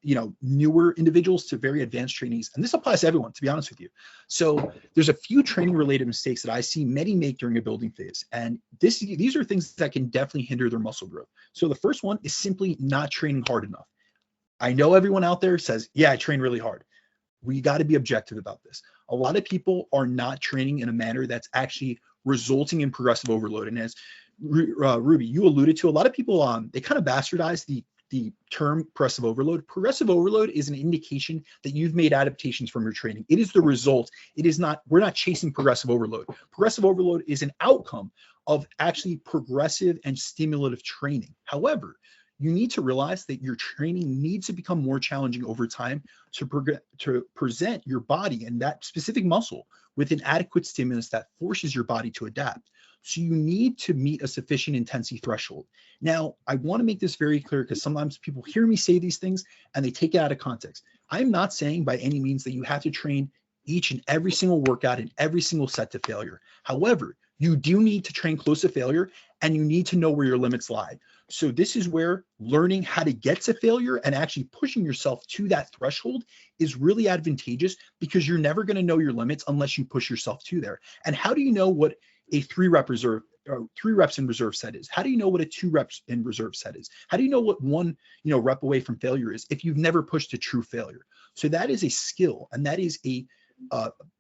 newer individuals to very advanced trainees. And this applies to everyone, to be honest with you. So there's a few training related mistakes that I see many make during a building phase. And these are things that can definitely hinder their muscle growth. So the first one is simply not training hard enough. I know everyone out there says, yeah, I train really hard. We got to be objective about this. A lot of people are not training in a manner that's actually resulting in progressive overload. And as Ruby, you alluded to, a lot of people, they kind of bastardize the the term progressive overload. Progressive overload is an indication that you've made adaptations from your training. It is the result. It is not, we're not chasing progressive overload. Progressive overload is an outcome of actually progressive and stimulative training. However, you need to realize that your training needs to become more challenging over time to present your body and that specific muscle with an adequate stimulus that forces your body to adapt. So you need to meet a sufficient intensity threshold. Now, I want to make this very clear because sometimes people hear me say these things and they take it out of context. I'm not saying by any means that you have to train each and every single workout and every single set to failure. However, you do need to train close to failure and you need to know where your limits lie. So this is where learning how to get to failure and actually pushing yourself to that threshold is really advantageous because you're never going to know your limits unless you push yourself to there. And how do you know what a 3 reps in reserve set is? How do you know what a 2 reps in reserve set is? How do you know what 1 rep away from failure is if you've never pushed to true failure? So that is a skill, and that is a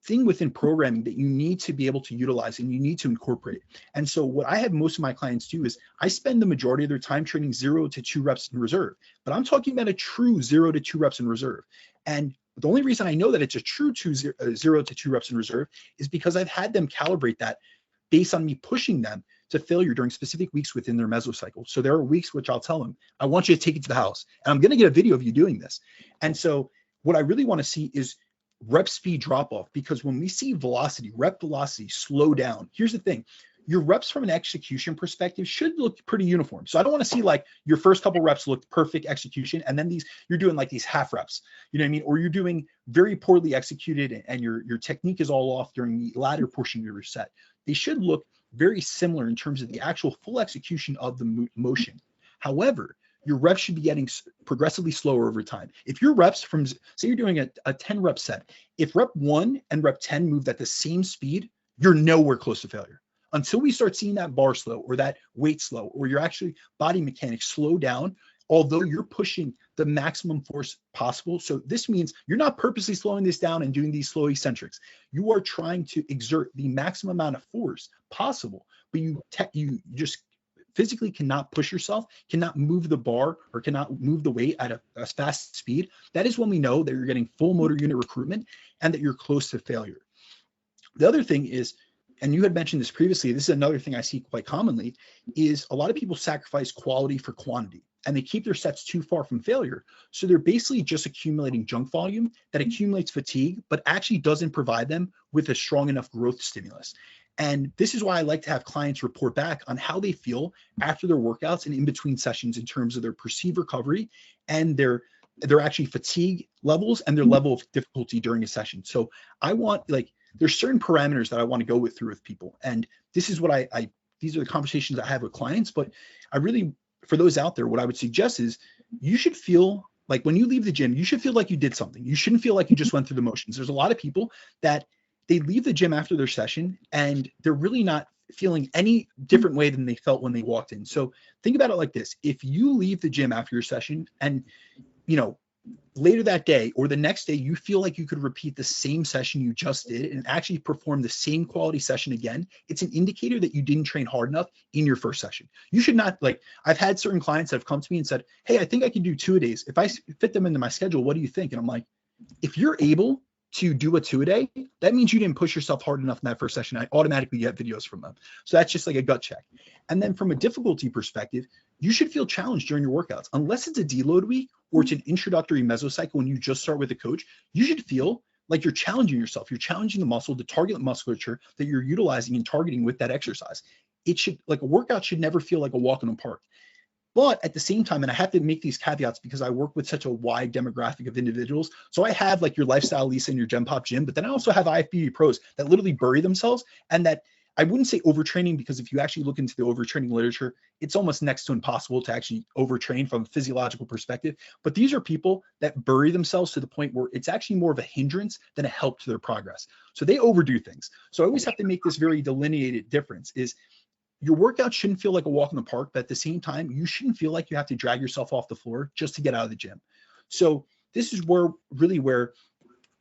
thing within programming that you need to be able to utilize and you need to incorporate. And so what I have most of my clients do is I spend the majority of their time training 0 to 2 reps in reserve, but I'm talking about a true 0 to 2 reps in reserve. And the only reason I know that it's a true 0 to 2 reps in reserve is because I've had them calibrate that based on me pushing them to failure during specific weeks within their mesocycle. So there are weeks which I'll tell them, I want you to take it to the house. And I'm going to get a video of you doing this. And so what I really want to see is rep speed drop off, because when we see velocity, rep velocity slow down, here's the thing. Your reps from an execution perspective should look pretty uniform. So I don't want to see like your first couple reps look perfect execution and then you're doing like these half reps, you know what I mean? Or you're doing very poorly executed and your technique is all off during the latter portion of your set. They should look very similar in terms of the actual full execution of the motion. However, your reps should be getting progressively slower over time. If your reps from, say you're doing a 10 rep set, if rep 1 and rep 10 moved at the same speed, you're nowhere close to failure. Until we start seeing that bar slow or that weight slow, or your actually body mechanics slow down, although you're pushing the maximum force possible. So this means you're not purposely slowing this down and doing these slow eccentrics. You are trying to exert the maximum amount of force possible, but you just physically cannot push yourself, cannot move the bar or cannot move the weight at a fast speed. That is when we know that you're getting full motor unit recruitment and that you're close to failure. The other thing is, and you had mentioned this previously, this is another thing I see quite commonly, is a lot of people sacrifice quality for quantity and they keep their sets too far from failure. So they're basically just accumulating junk volume that accumulates fatigue, but actually doesn't provide them with a strong enough growth stimulus. And this is why I like to have clients report back on how they feel after their workouts and in between sessions in terms of their perceived recovery and their actually fatigue levels and their level of difficulty during a session. So I want, like, there's certain parameters that I want to go through with people. And this is what these are the conversations I have with clients, but I really, for those out there, what I would suggest is you should feel like when you leave the gym, you should feel like you did something. You shouldn't feel like you just went through the motions. There's a lot of people that they leave the gym after their session and they're really not feeling any different way than they felt when they walked in. So think about it like this. If you leave the gym after your session and, later that day or the next day, you feel like you could repeat the same session you just did and actually perform the same quality session again, it's an indicator that you didn't train hard enough in your first session. You should not, like, I've had certain clients that have come to me and said, hey, I think I can do 2-a-days. If I fit them into my schedule, what do you think? And I'm like, if you're able to do a 2-a-day, that means you didn't push yourself hard enough in that first session. I automatically get videos from them. So that's just like a gut check. And then from a difficulty perspective, you should feel challenged during your workouts. Unless it's a deload week or it's an introductory mesocycle when you just start with a coach, you should feel like you're challenging yourself. You're challenging the muscle, the target musculature that you're utilizing and targeting with that exercise. It should, like, a workout should never feel like a walk in the park. But at the same time, and I have to make these caveats because I work with such a wide demographic of individuals. So I have like your Lifestyle Lisa and your Gen Pop Gym, but then I also have IFBB pros that literally bury themselves, and that I wouldn't say overtraining, because if you actually look into the overtraining literature, it's almost next to impossible to actually overtrain from a physiological perspective. But these are people that bury themselves to the point where it's actually more of a hindrance than a help to their progress. So they overdo things. So I always have to make this very delineated difference is your workout shouldn't feel like a walk in the park, but at the same time, you shouldn't feel like you have to drag yourself off the floor just to get out of the gym. So this is where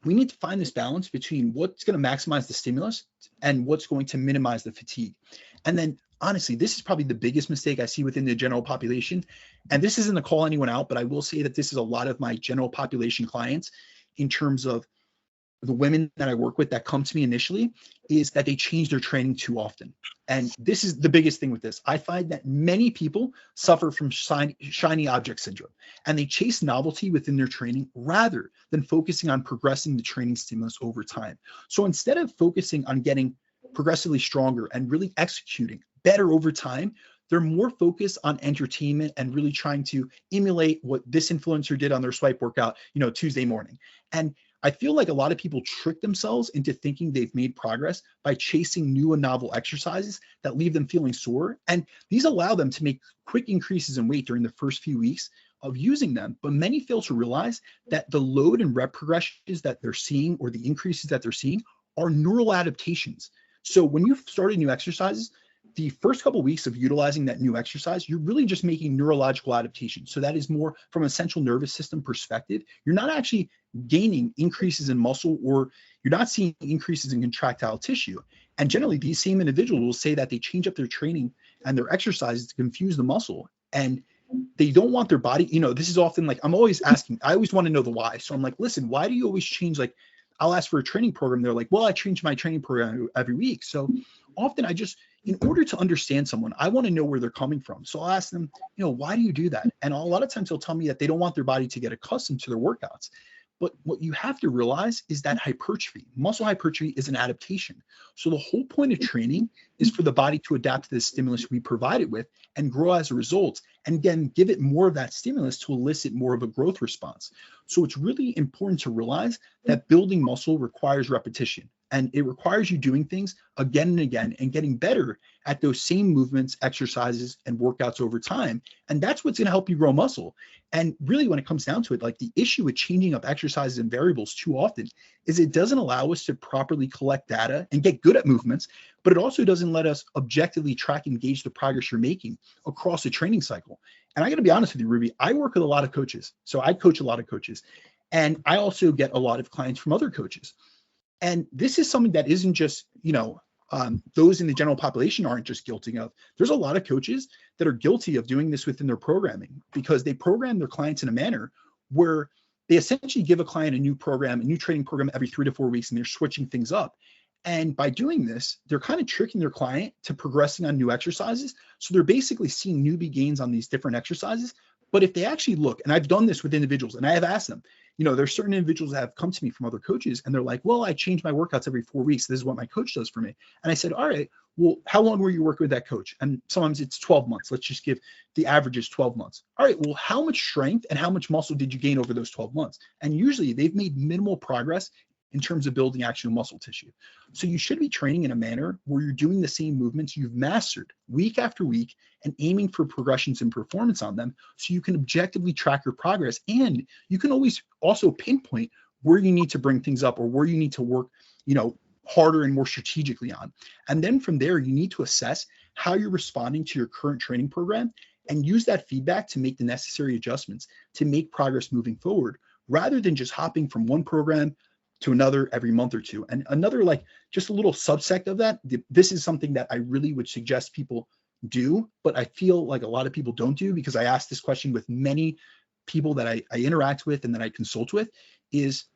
we need to find this balance between what's going to maximize the stimulus and what's going to minimize the fatigue. And then honestly, this is probably the biggest mistake I see within the general population. And this isn't to call anyone out, but I will say that this is a lot of my general population clients in terms of the women that I work with that come to me initially, is that they change their training too often. And this is the biggest thing with this. I find that many people suffer from shiny object syndrome, and they chase novelty within their training rather than focusing on progressing the training stimulus over time. So instead of focusing on getting progressively stronger and really executing better over time, they're more focused on entertainment and really trying to emulate what this influencer did on their swipe workout, Tuesday morning. And I feel like a lot of people trick themselves into thinking they've made progress by chasing new and novel exercises that leave them feeling sore. And these allow them to make quick increases in weight during the first few weeks of using them. But many fail to realize that the load and rep progressions that they're seeing, or the increases that they're seeing, are neural adaptations. So when you've started new exercises, the first couple of weeks of utilizing that new exercise, you're really just making neurological adaptations. So that is more from a central nervous system perspective. You're not actually gaining increases in muscle, or you're not seeing increases in contractile tissue. And generally, these same individuals will say that they change up their training and their exercises to confuse the muscle. And they don't want their body, this is often like, I'm always asking, I always want to know the why. So I'm like, listen, why do you always change? Like, I'll ask for a training program. They're like, well, I change my training program every week. So often in order to understand someone, I want to know where they're coming from. So I'll ask them, why do you do that? And a lot of times they'll tell me that they don't want their body to get accustomed to their workouts. But what you have to realize is that hypertrophy, muscle hypertrophy, is an adaptation. So the whole point of training is for the body to adapt to the stimulus we provide it with and grow as a result, and again, give it more of that stimulus to elicit more of a growth response. So it's really important to realize that building muscle requires repetition, and it requires you doing things again and again and getting better at those same movements, exercises, and workouts over time. And that's what's going to help you grow muscle. And really, when it comes down to it, like, the issue with changing up exercises and variables too often is it doesn't allow us to properly collect data and get good at movements, but it also doesn't let us objectively track and gauge the progress you're making across a training cycle. And I got to be honest with you, Ruby, I work with a lot of coaches. So I coach a lot of coaches, and I also get a lot of clients from other coaches. And this is something that isn't just, those in the general population aren't just guilty of. There's a lot of coaches that are guilty of doing this within their programming, because they program their clients in a manner where they essentially give a client a new program, a new training program every 3 to 4 weeks, and they're switching things up. And by doing this, they're kind of tricking their client to progressing on new exercises. So they're basically seeing newbie gains on these different exercises. But if they actually look, and I've done this with individuals, and I have asked them, there's certain individuals that have come to me from other coaches, and they're like, well, I change my workouts every 4 weeks. This is what my coach does for me. And I said, all right, well, how long were you working with that coach? And sometimes it's 12 months. Let's just give the average is 12 months. All right, well, how much strength and how much muscle did you gain over those 12 months? And usually they've made minimal progress in terms of building actual muscle tissue. So you should be training in a manner where you're doing the same movements you've mastered week after week and aiming for progressions in performance on them, so you can objectively track your progress. And you can always also pinpoint where you need to bring things up, or where you need to work, harder and more strategically on. And then from there, you need to assess how you're responding to your current training program and use that feedback to make the necessary adjustments to make progress moving forward, rather than just hopping from one program to another every month or two. And another, like, just a little subsect of that, this is something that I really would suggest people do, but I feel like a lot of people don't do, because I ask this question with many people that I interact with and that I consult with, is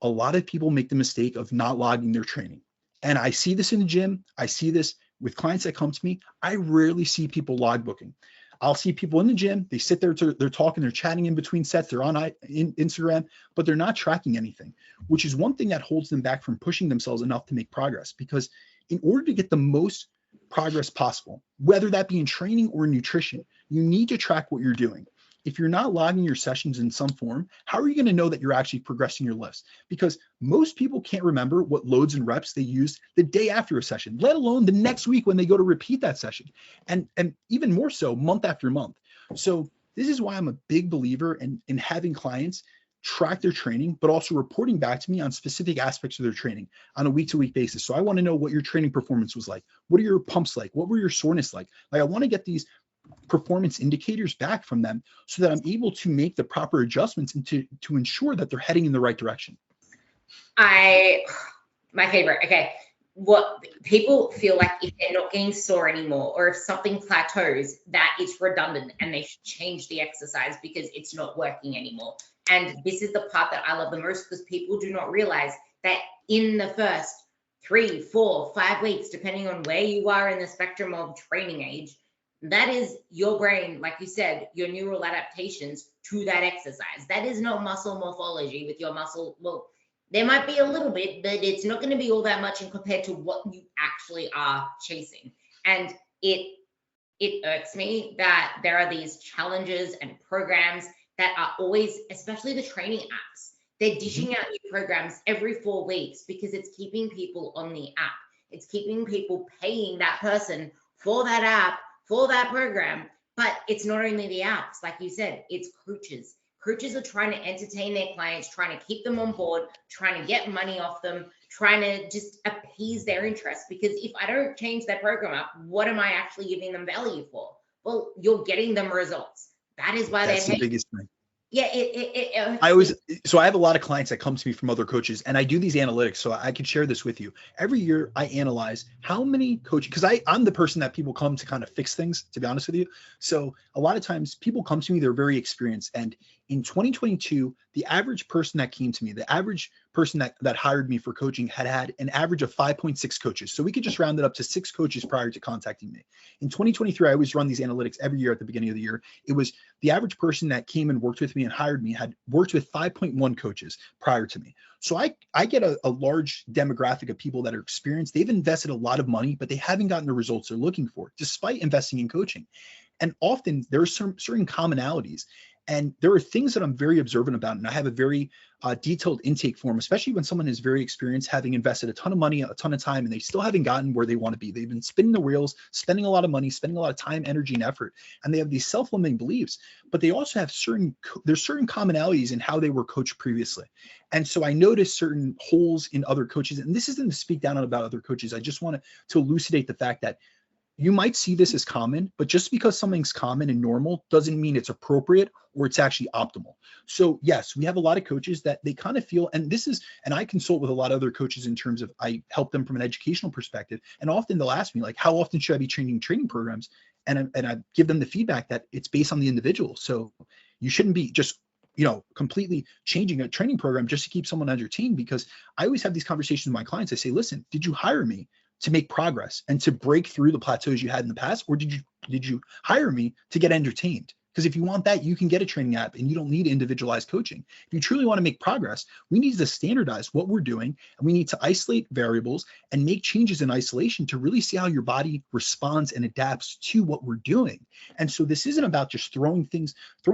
a lot of people make the mistake of not logging their training. And I see this in the gym. I see this with clients that come to me. I rarely see people log booking. I'll see people in the gym, they sit there, they're talking, they're chatting in between sets, they're on Instagram, but they're not tracking anything, which is one thing that holds them back from pushing themselves enough to make progress. Because in order to get the most progress possible, whether that be in training or nutrition, you need to track what you're doing. If you're not logging your sessions in some form, how are you going to know that you're actually progressing your lifts? Because most people can't remember what loads and reps they used the day after a session, let alone the next week when they go to repeat that session, and even more so month after month. So this is why I'm a big believer in having clients track their training, but also reporting back to me on specific aspects of their training on a week-to-week basis. So I want to know what your training performance was like. What are your pumps like? What were your soreness like? Like, I want to get these performance indicators back from them so that I'm able to make the proper adjustments and to ensure that they're heading in the right direction. My favorite. Okay. What people feel like if they're not getting sore anymore, or if something plateaus, that it's redundant and they should change the exercise because it's not working anymore. And this is the part that I love the most, because people do not realize that in the first 3, 4, 5 weeks, depending on where you are in the spectrum of training age, that is your brain, like you said, your neural adaptations to that exercise. That is not muscle morphology with your muscle. Well, there might be a little bit, but it's not going to be all that much in compared to what you actually are chasing. And it irks me that there are these challenges and programs that are always, especially the training apps, they're dishing out new programs every 4 weeks because it's keeping people on the app. It's keeping people paying that person for that app, for that program. But it's not only the apps, like you said, it's coaches. Coaches are trying to entertain their clients, trying to keep them on board, trying to get money off them, trying to just appease their interest. Because if I don't change that program up, what am I actually giving them value for? Well, you're getting them results. That is why That's they're the biggest thing. Yeah, so I have a lot of clients that come to me from other coaches, and I do these analytics, so I could share this with you. Every year I analyze how many coaches, because I'm the person that people come to kind of fix things, to be honest with you. So a lot of times people come to me, they're very experienced. And in 2022, the average person that came to me, the average person that hired me for coaching had an average of 5.6 coaches. So we could just round it up to 6 coaches prior to contacting me. In 2023, I always run these analytics every year at the beginning of the year. It was the average person that came and worked with me and hired me had worked with 5.1 coaches prior to me. So I get a large demographic of people that are experienced. They've invested a lot of money, but they haven't gotten the results they're looking for, despite investing in coaching. And often there are certain commonalities. And there are things that I'm very observant about. And I have a very detailed intake form, especially when someone is very experienced, having invested a ton of money, a ton of time, and they still haven't gotten where they want to be. They've been spinning the wheels, spending a lot of money, spending a lot of time, energy, and effort. And they have these self-limiting beliefs, but they also have there's certain commonalities in how they were coached previously. And so I noticed certain holes in other coaches. And this isn't to speak down about other coaches. I just want to elucidate the fact that you might see this as common, but just because something's common and normal doesn't mean it's appropriate or it's actually optimal. So yes, we have a lot of coaches that they kind of feel, and I consult with a lot of other coaches in terms of, I help them from an educational perspective. And often they'll ask me, like, how often should I be training programs? And I give them the feedback that it's based on the individual. So you shouldn't be just, completely changing a training program just to keep someone on your team, because I always have these conversations with my clients. I say, listen, did you hire me to make progress and to break through the plateaus you had in the past? Or did you hire me to get entertained? Because if you want that, you can get a training app and you don't need individualized coaching. If you truly want to make progress, we need to standardize what we're doing, and we need to isolate variables and make changes in isolation to really see how your body responds and adapts to what we're doing. And so this isn't about just throwing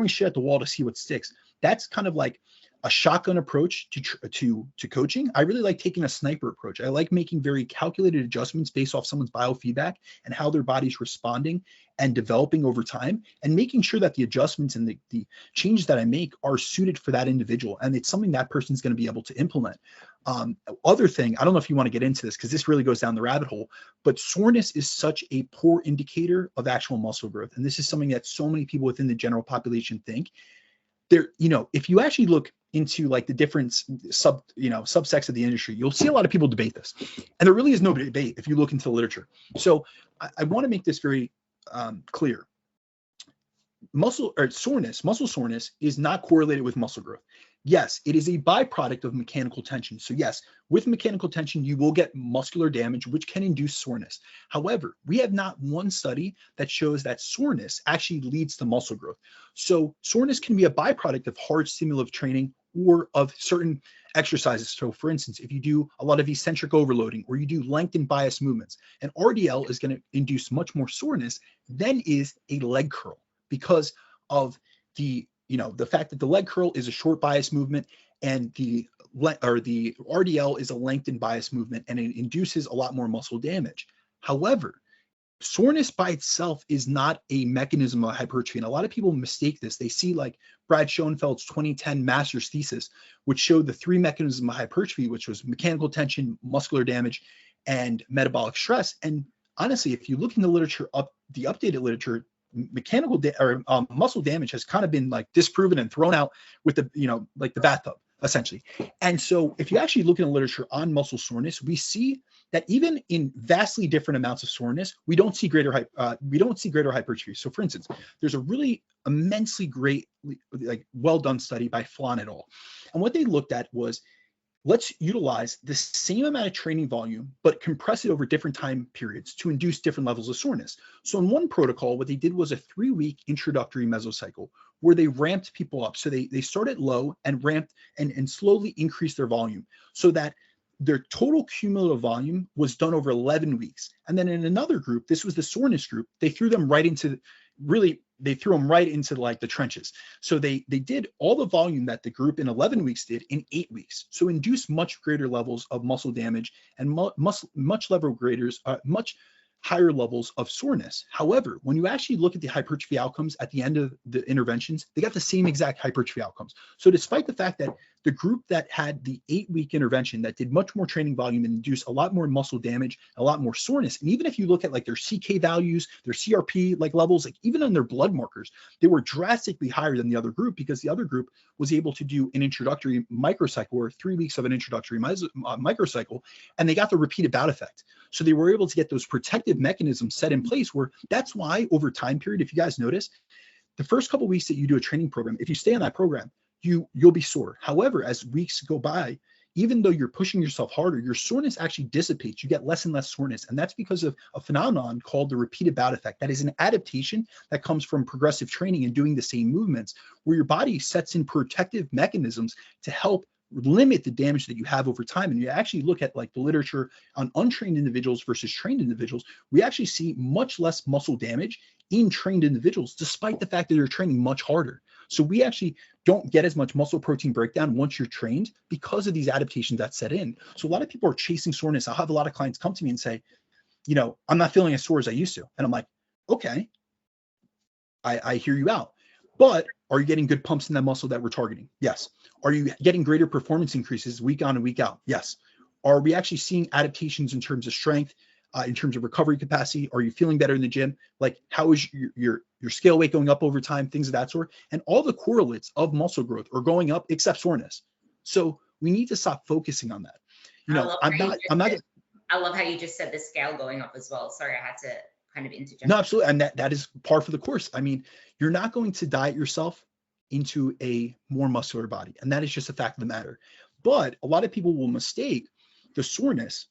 shit at the wall to see what sticks. That's kind of like a shotgun approach to coaching. I really like taking a sniper approach. I like making very calculated adjustments based off someone's biofeedback and how their body's responding and developing over time, and making sure that the adjustments and the changes that I make are suited for that individual. And it's something that person's going to be able to implement. Other thing, I don't know if you want to get into this because this really goes down the rabbit hole, but soreness is such a poor indicator of actual muscle growth. And this is something that so many people within the general population think. If you actually look into like the different subsects of the industry, you'll see a lot of people debate this, and there really is no debate if you look into the literature. So I want to make this very clear. Muscle soreness is not correlated with muscle growth. Yes, it is a byproduct of mechanical tension. So yes, with mechanical tension, you will get muscular damage, which can induce soreness. However, we have not one study that shows that soreness actually leads to muscle growth. So soreness can be a byproduct of hard stimulative training or of certain exercises. So for instance, if you do a lot of eccentric overloading or you do length and bias movements, an RDL is going to induce much more soreness than is a leg curl, because of the fact that the leg curl is a short bias movement and the RDL is a lengthened bias movement, and it induces a lot more muscle damage. However, soreness by itself is not a mechanism of hypertrophy. And a lot of people mistake this. They see like Brad Schoenfeld's 2010 master's thesis, which showed the 3 mechanisms of hypertrophy, which was mechanical tension, muscular damage, and metabolic stress. And honestly, if you look in the literature, the updated literature, muscle damage has kind of been like disproven and thrown out with the bathtub. essentially. And so if you actually look in the literature on muscle soreness, we see that even in vastly different amounts of soreness, we don't see greater hypertrophy. So for instance, there's a really immensely great, like well done study by Flan et al. And what they looked at was, let's utilize the same amount of training volume, but compress it over different time periods to induce different levels of soreness. So in one protocol, what they did was a 3-week introductory mesocycle where they ramped people up. So they started low and ramped and slowly increased their volume so that their total cumulative volume was done over 11 weeks. And then in another group, this was the soreness group, they threw them right into like the trenches. So they did all the volume that the group in 11 weeks did in 8 weeks. So induced much greater levels of muscle damage and much higher levels of soreness. However, when you actually look at the hypertrophy outcomes at the end of the interventions, they got the same exact hypertrophy outcomes. So despite the fact that the group that had the 8-week intervention that did much more training volume and induced a lot more muscle damage, a lot more soreness, and even if you look at like their CK values, their CRP like levels, like even on their blood markers, they were drastically higher than the other group because the other group was able to do an introductory microcycle or 3 weeks of an introductory microcycle, and they got the repeated bout effect. So they were able to get those protective mechanisms set in place where that's why over time period, if you guys notice, the first couple of weeks that you do a training program, if you stay on that program, you'll be sore. However, as weeks go by, even though you're pushing yourself harder, your soreness actually dissipates. You get less and less soreness. And that's because of a phenomenon called the repeated bout effect. That is an adaptation that comes from progressive training and doing the same movements where your body sets in protective mechanisms to help limit the damage that you have over time. And you actually look at like the literature on untrained individuals versus trained individuals, we actually see much less muscle damage in trained individuals, despite the fact that they're training much harder. So we actually don't get as much muscle protein breakdown once you're trained because of these adaptations that set in. So a lot of people are chasing soreness. I'll have a lot of clients come to me and say, I'm not feeling as sore as I used to. And I'm like, okay, I hear you out. But are you getting good pumps in that muscle that we're targeting? Yes. Are you getting greater performance increases week on and week out? Yes. Are we actually seeing adaptations in terms of strength, in terms of recovery capacity? Are you feeling better in the gym? Like how is your scale weight going up over time? Things of that sort. And all the correlates of muscle growth are going up except soreness. So we need to stop focusing on that. I love how you just said the scale going up as well. Sorry, I had to kind of interject. No, absolutely. And that is par for the course. I mean, you're not going to diet yourself into a more muscular body. And that is just a fact of the matter. But a lot of people will mistake the soreness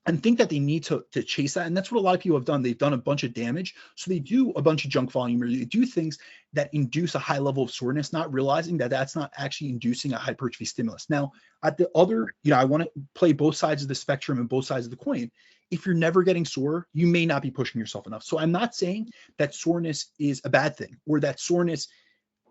and think that they need to chase that. And that's what a lot of people have done. They've done a bunch of damage. So they do a bunch of junk volume or they do things that induce a high level of soreness, not realizing that that's not actually inducing a hypertrophy stimulus. Now, at the other, I want to play both sides of the spectrum and both sides of the coin. If you're never getting sore, you may not be pushing yourself enough. So I'm not saying that soreness is a bad thing or that soreness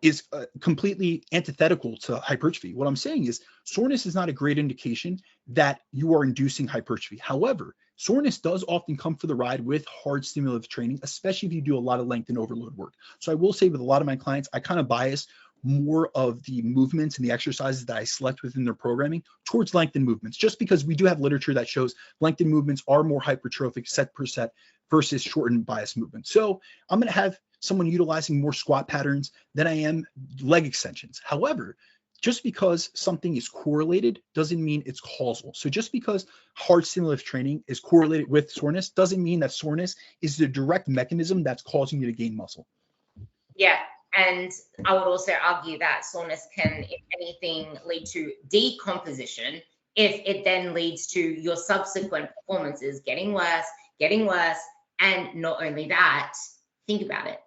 is completely antithetical to hypertrophy. What I'm saying is soreness is not a great indication that you are inducing hypertrophy. However, soreness does often come for the ride with hard stimulative training, especially if you do a lot of length and overload work. So I will say with a lot of my clients, I kind of bias more of the movements and the exercises that I select within their programming towards lengthened movements, just because we do have literature that shows lengthened movements are more hypertrophic set per set versus shortened bias movements. So I'm going to have someone utilizing more squat patterns than I am leg extensions. However, just because something is correlated doesn't mean it's causal. So just because hard stimulative training is correlated with soreness doesn't mean that soreness is the direct mechanism that's causing you to gain muscle. Yeah. And I would also argue that soreness can, if anything, lead to decomposition if it then leads to your subsequent performances getting worse. And not only that, think about it.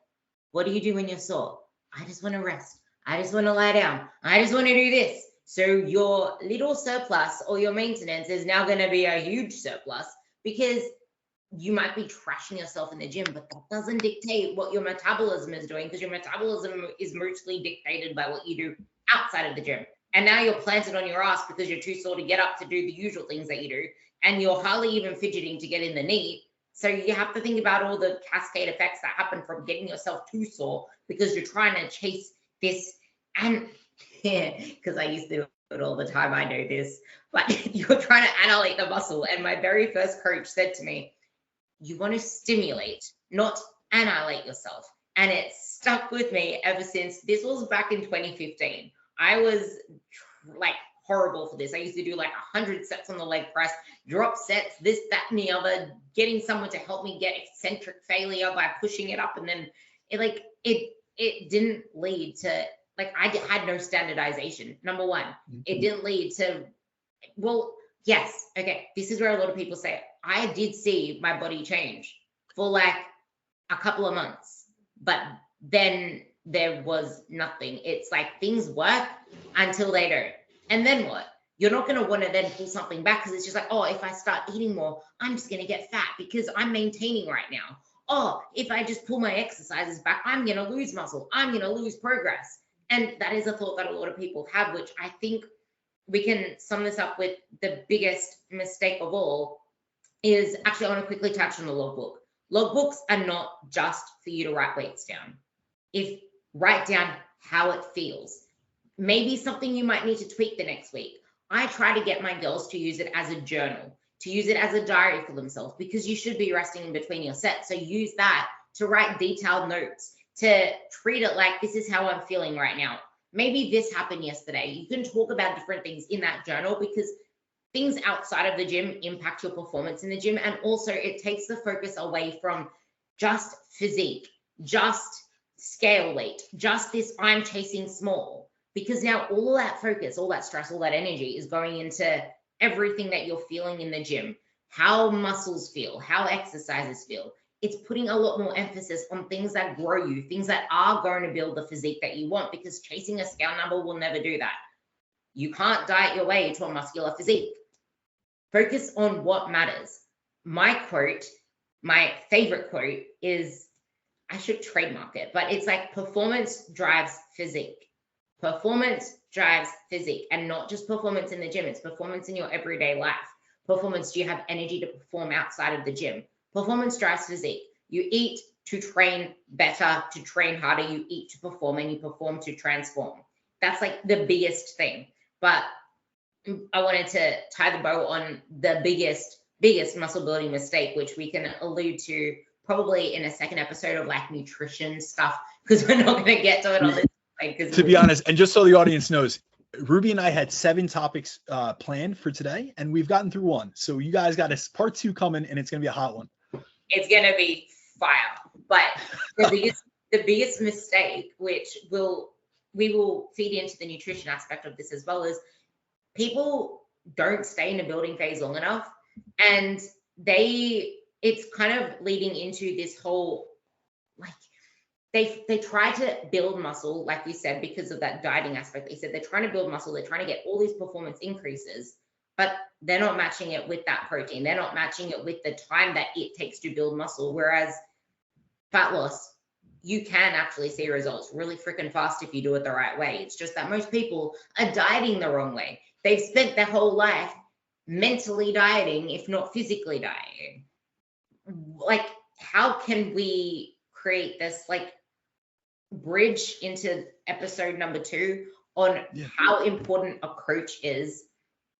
What do you do when you're sore? I just want to rest. I just want to lie down. I just want to do this. So your little surplus or your maintenance is now going to be a huge surplus because you might be trashing yourself in the gym, but that doesn't dictate what your metabolism is doing because your metabolism is mostly dictated by what you do outside of the gym. And now you're planted on your ass because you're too sore to get up to do the usual things that you do. And you're hardly even fidgeting to get in the knee. So you have to think about all the cascade effects that happen from getting yourself too sore because you're trying to chase this. And because I used to do it all the time, I know this, but you're trying to annihilate the muscle. And my very first coach said to me, you want to stimulate, not annihilate yourself. And it stuck with me ever since. This was back in 2015. I was like horrible for this. I used to do like 100 sets on the leg press, drop sets, this, that, and the other, getting someone to help me get eccentric failure by pushing it up. And then it didn't lead to, like, I had no standardization. Number one, it didn't lead to, well, yes, okay, this is where a lot of people say, I did see my body change for like a couple of months, but then there was nothing. It's like things work until they don't. And then what? You're not going to want to then pull something back because it's just like, oh, if I start eating more, I'm just going to get fat because I'm maintaining right now. Oh, if I just pull my exercises back, I'm going to lose muscle. I'm going to lose progress. And that is a thought that a lot of people have, which I think we can sum this up with the biggest mistake of all is actually, I want to quickly touch on the logbook. Logbooks are not just for you to write weights down. Write down how it feels. Maybe something you might need to tweak the next week. I try to get my girls to use it as a journal, to use it as a diary for themselves, because you should be resting in between your sets. So use that to write detailed notes, to treat it like this is how I'm feeling right now. Maybe this happened yesterday. You can talk about different things in that journal because things outside of the gym impact your performance in the gym. And also it takes the focus away from just physique, just scale weight, just this I'm chasing small. Because now all that focus, all that stress, all that energy is going into everything that you're feeling in the gym, how muscles feel, how exercises feel. It's putting a lot more emphasis on things that grow you, things that are going to build the physique that you want, because chasing a scale number will never do that. You can't diet your way to a muscular physique. Focus on what matters. My quote, my favorite quote is, I should trademark it, but it's like performance drives physique. Performance drives physique, and not just performance in the gym. It's performance in your everyday life. Performance, do you have energy to perform outside of the gym? Performance drives physique. You eat to train better, to train harder. You eat to perform, and you perform to transform. That's like the biggest thing. But I wanted to tie the bow on the biggest muscle building mistake, which we can allude to probably in a second episode of like nutrition stuff, because we're not going to get to it on this. To be honest, and just so the audience knows, Ruby and I had 7 topics planned for today, and we've gotten through 1. So you guys got a part 2 coming, and it's going to be a hot one. It's going to be fire. But the biggest mistake, which we will feed into the nutrition aspect of this as well, is people don't stay in the building phase long enough, and it's kind of leading into this whole, like, they try to build muscle, like we said, because of that dieting aspect. They said they're trying to build muscle, they're trying to get all these performance increases, but they're not matching it with that protein. They're not matching it with the time that it takes to build muscle. Whereas fat loss, you can actually see results really freaking fast if you do it the right way. It's just that most people are dieting the wrong way. They've spent their whole life mentally dieting, if not physically dieting. Like, how can we create this like bridge into episode number 2 on how important a coach is,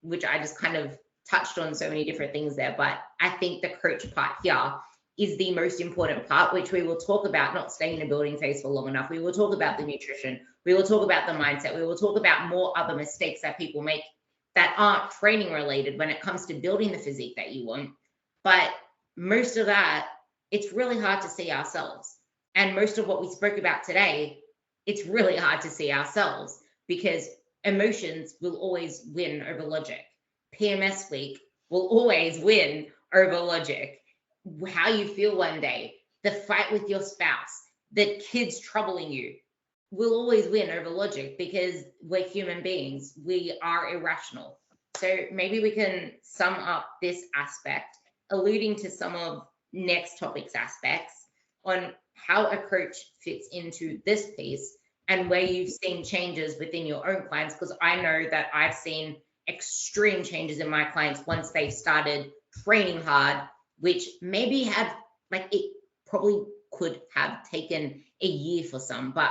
which I just kind of touched on so many different things there, but I think the coach part here is the most important part, which we will talk about, not staying in a building phase for long enough. We will talk about the nutrition, we will talk about the mindset, we will talk about more other mistakes that people make that aren't training related when it comes to building the physique that you want. But most of that, it's really hard to see ourselves. And most of what we spoke about today, it's really hard to see ourselves because emotions will always win over logic. PMS week will always win over logic. How you feel one day, the fight with your spouse, the kids troubling you will always win over logic because we're human beings. We are irrational. So maybe we can sum up this aspect, alluding to some of next topic's aspects on how a coach fits into this piece and where you've seen changes within your own clients, because I know that I've seen extreme changes in my clients once they've started training hard, which maybe had, like, it probably could have taken a year for some, but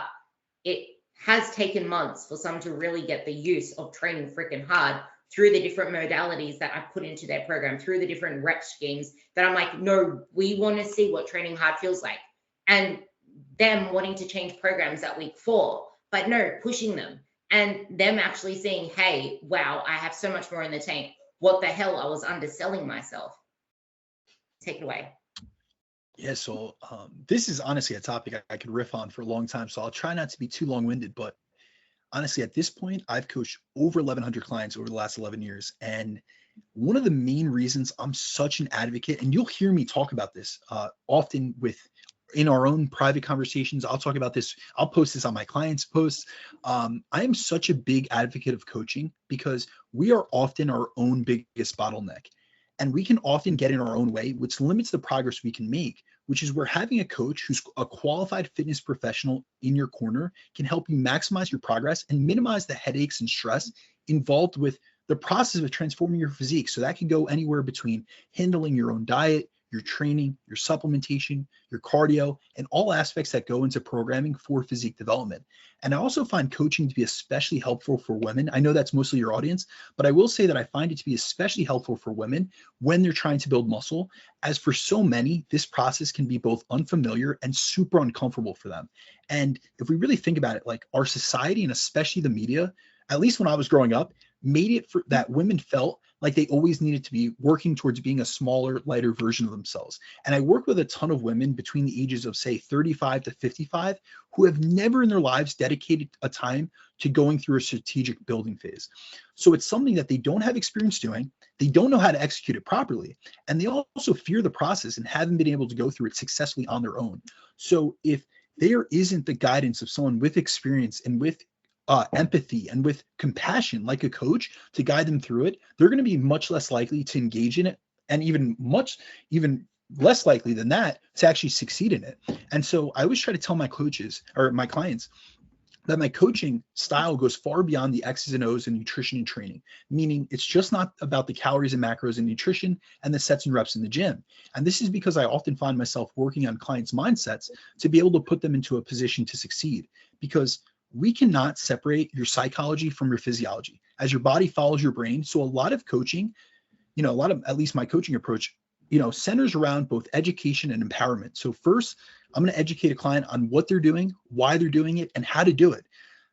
it has taken months for some to really get the use of training freaking hard through the different modalities that I put into their program, through the different rep schemes that I'm like, no, we want to see what training hard feels like. And them wanting to change programs at week 4, but no, pushing them. and them actually seeing, hey, wow, I have so much more in the tank. What the hell? I was underselling myself. Take it away. Yeah, so this is honestly a topic I could riff on for a long time. So I'll try not to be too long-winded, but honestly, at this point, I've coached over 1,100 clients over the last 11 years. And one of the main reasons I'm such an advocate, and you'll hear me talk about this often in our own private conversations. I'll talk about this. I'll post this on my clients' posts. I am such a big advocate of coaching because we are often our own biggest bottleneck. And we can often get in our own way, which limits the progress we can make, which is where having a coach who's a qualified fitness professional in your corner can help you maximize your progress and minimize the headaches and stress involved with the process of transforming your physique. So that can go anywhere between handling your own diet, your training, your supplementation, your cardio, and all aspects that go into programming for physique development. And I also find coaching to be especially helpful for women. I know that's mostly your audience, but I will say that I find it to be especially helpful for women when they're trying to build muscle, as for so many, this process can be both unfamiliar and super uncomfortable for them. And if we really think about it, like our society and especially the media, at least when I was growing up, made it for that women felt like they always needed to be working towards being a smaller, lighter version of themselves. And I work with a ton of women between the ages of, say, 35 to 55, who have never in their lives dedicated a time to going through a strategic building phase. So it's something that they don't have experience doing. They don't know how to execute it properly. And they also fear the process and haven't been able to go through it successfully on their own. So if there isn't the guidance of someone with experience and with empathy and with compassion, like a coach, to guide them through it, they're going to be much less likely to engage in it, and even less likely than that to actually succeed in it. And so I always try to tell my coaches or my clients that my coaching style goes far beyond the X's and O's in nutrition and training, meaning it's just not about the calories and macros in nutrition and the sets and reps in the gym. And this is because I often find myself working on clients' mindsets to be able to put them into a position to succeed, because we cannot separate your psychology from your physiology, as your body follows your brain. So a lot of coaching, at least my coaching approach, centers around both education and empowerment. So first, I'm going to educate a client on what they're doing, why they're doing it, and how to do it.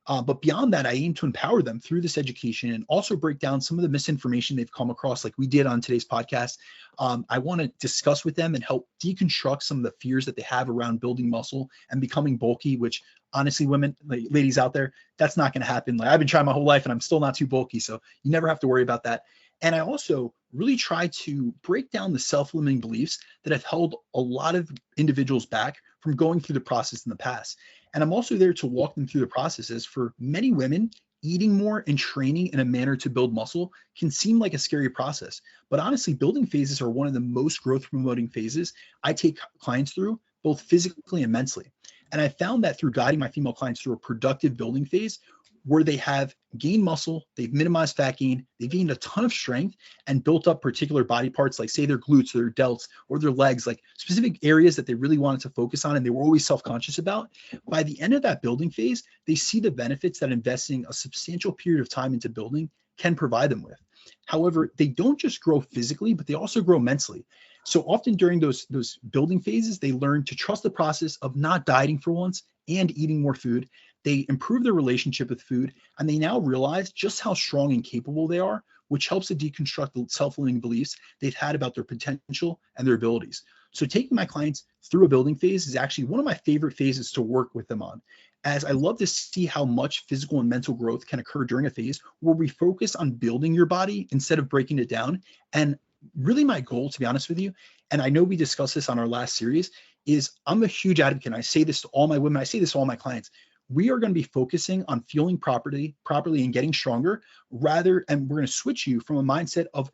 But beyond that, I aim to empower them through this education and also break down some of the misinformation they've come across, like we did on today's podcast. I want to discuss with them and help deconstruct some of the fears that they have around building muscle and becoming bulky, which honestly, women, ladies out there, that's not going to happen. Like, I've been trying my whole life and I'm still not too bulky. So you never have to worry about that. And I also really try to break down the self-limiting beliefs that have held a lot of individuals back from going through the process in the past. And I'm also there to walk them through the processes. For many women, eating more and training in a manner to build muscle can seem like a scary process. But honestly, building phases are one of the most growth promoting phases I take clients through, both physically and mentally. And I found that through guiding my female clients through a productive building phase, where they have gained muscle, they've minimized fat gain, they've gained a ton of strength and built up particular body parts, like say their glutes or their delts or their legs, like specific areas that they really wanted to focus on and they were always self-conscious about. By the end of that building phase, they see the benefits that investing a substantial period of time into building can provide them with. However, they don't just grow physically, but they also grow mentally. So often during those building phases, they learn to trust the process of not dieting for once and eating more food. They improve their relationship with food, and they now realize just how strong and capable they are, which helps to deconstruct the self-limiting beliefs they've had about their potential and their abilities. So taking my clients through a building phase is actually one of my favorite phases to work with them on, as I love to see how much physical and mental growth can occur during a phase where we focus on building your body instead of breaking it down. And really my goal, to be honest with you, and I know we discussed this on our last series, is I'm a huge advocate. And I say this to all my women, I say this to all my clients. We are going to be focusing on fueling properly and getting stronger and we're going to switch you from a mindset of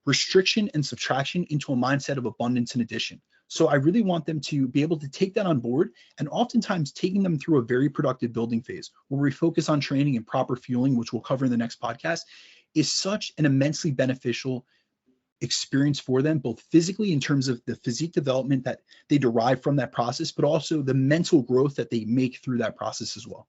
restriction and subtraction into a mindset of abundance and addition. So I really want them to be able to take that on board, and oftentimes taking them through a very productive building phase where we focus on training and proper fueling, which we'll cover in the next podcast, is such an immensely beneficial experience for them, both physically in terms of the physique development that they derive from that process, but also the mental growth that they make through that process as well.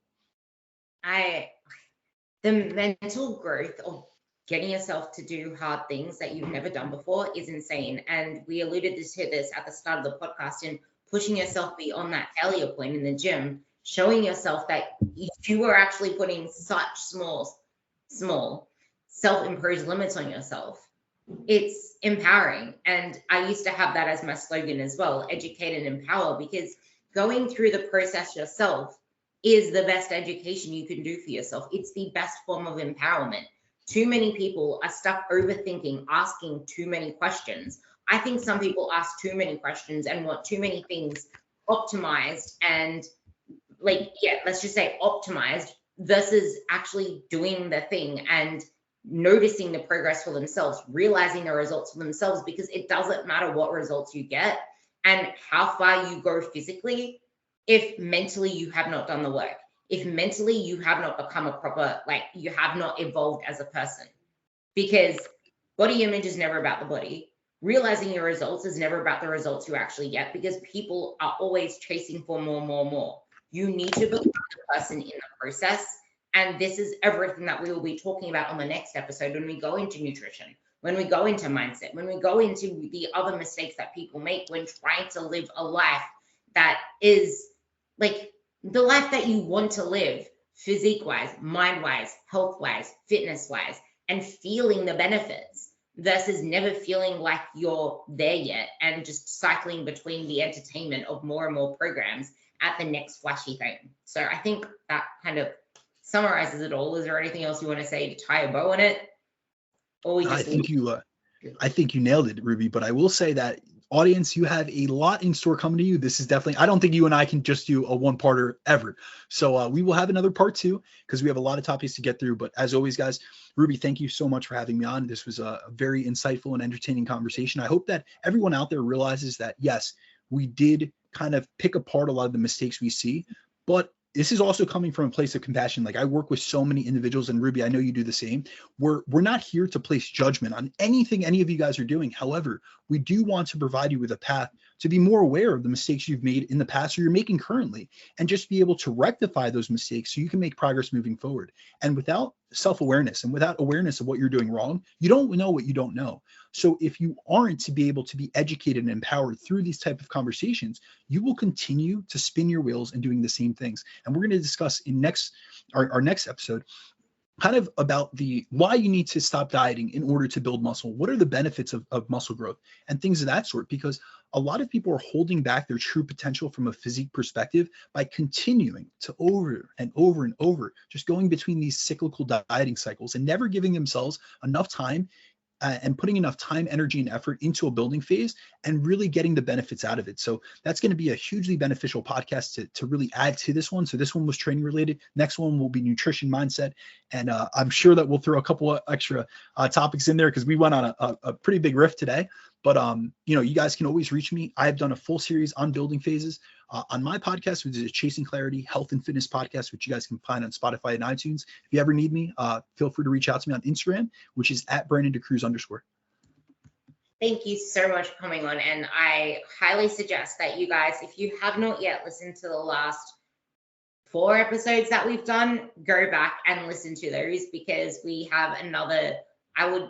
The mental growth of getting yourself to do hard things that you've never done before is insane. And we alluded to this at the start of the podcast, and pushing yourself beyond that failure point in the gym showing yourself that if you are actually putting such small self-imposed limits on yourself, it's empowering. And I used to have that as my slogan as well, educate and empower, because going through the process yourself is the best education you can do for yourself. It's the best form of empowerment. Too many people are stuck overthinking, asking too many questions. I think some people ask too many questions and want too many things optimized and, like, yeah, let's just say optimized versus actually doing the thing and noticing the progress for themselves, realizing the results for themselves, because it doesn't matter what results you get and how far you go physically if mentally you have not done the work, if mentally you have not become a proper, like, you have not evolved as a person. Because body image is never about the body. Realizing your results is never about the results you actually get, because people are always chasing for more. You need to become the person in the process. And this is everything that we will be talking about on the next episode when we go into nutrition, when we go into mindset, when we go into the other mistakes that people make when trying to live a life that is like the life that you want to live, physique-wise, mind-wise, health-wise, fitness-wise, and feeling the benefits versus never feeling like you're there yet and just cycling between the entertainment of more and more programs at the next flashy thing. So I think that kind of summarizes it all. Is there anything else you want to say to tie a bow on it? Or we just I think you nailed it, Ruby. But I will say that, audience, you have a lot in store coming to you. This is definitely, I don't think you and I can just do a one-parter ever. So we will have another part 2 because we have a lot of topics to get through. But as always, guys, Ruby, thank you so much for having me on. This was a very insightful and entertaining conversation. I hope that everyone out there realizes that, yes, we did kind of pick apart a lot of the mistakes we see, but this is also coming from a place of compassion. Like, I work with so many individuals, and Ruby, I know you do the same. We're not here to place judgment on anything any of you guys are doing. However, we do want to provide you with a path to be more aware of the mistakes you've made in the past or you're making currently, and just be able to rectify those mistakes so you can make progress moving forward. And without self-awareness and without awareness of what you're doing wrong, you don't know what you don't know. So if you aren't to be able to be educated and empowered through these type of conversations, you will continue to spin your wheels and doing the same things. And we're going to discuss in our next episode kind of about the why you need to stop dieting in order to build muscle. What are the benefits of muscle growth and things of that sort? Because a lot of people are holding back their true potential from a physique perspective by continuing to over and over just going between these cyclical dieting cycles and never giving themselves enough time and putting enough time, energy, and effort into a building phase and really getting the benefits out of it. So that's going to be a hugely beneficial podcast to really add to this one. So this one was training related. Next one will be nutrition, mindset. And I'm sure that we'll throw a couple of extra topics in there because we went on a pretty big riff today. But, you guys can always reach me. I've done a full series on building phases on my podcast, which is Chasing Clarity Health and Fitness Podcast, which you guys can find on Spotify and iTunes. If you ever need me, feel free to reach out to me on Instagram, which is @BrandonDaCruz_. Thank you so much for coming on. And I highly suggest that you guys, if you have not yet listened to the last 4 episodes that we've done, go back and listen to those, because we have I would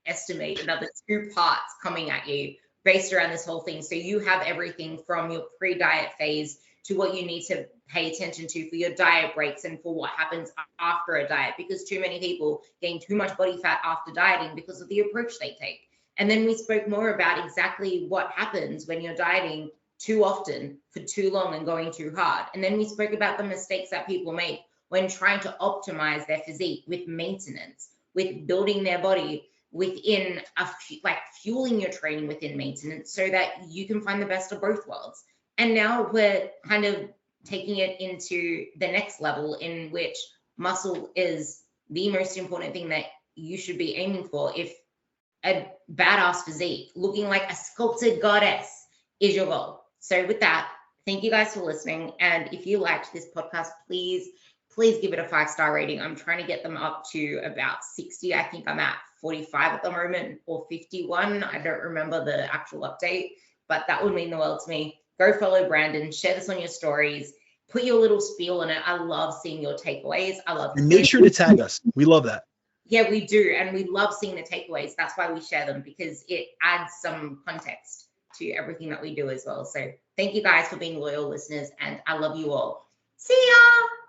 estimate another 2 parts coming at you based around this whole thing. So you have everything from your pre-diet phase to what you need to pay attention to for your diet breaks and for what happens after a diet, because too many people gain too much body fat after dieting because of the approach they take. And then we spoke more about exactly what happens when you're dieting too often for too long and going too hard. And then we spoke about the mistakes that people make when trying to optimize their physique with maintenance, with building their body within fueling your training within maintenance so that you can find the best of both worlds. And now we're kind of taking it into the next level, in which muscle is the most important thing that you should be aiming for. If a badass physique, looking like a sculpted goddess, is your goal. So with that, thank you guys for listening. And if you liked this podcast, please give it a 5-star rating. I'm trying to get them up to about 60. I think I'm at 45 at the moment, or 51. I don't remember the actual update, but that would mean the world to me. Go follow Brandon, share this on your stories, put your little spiel in it. I love seeing your takeaways. And make sure to tag us. We love that. Yeah, we do. And we love seeing the takeaways. That's why we share them, because it adds some context to everything that we do as well. So thank you guys for being loyal listeners, and I love you all. See ya.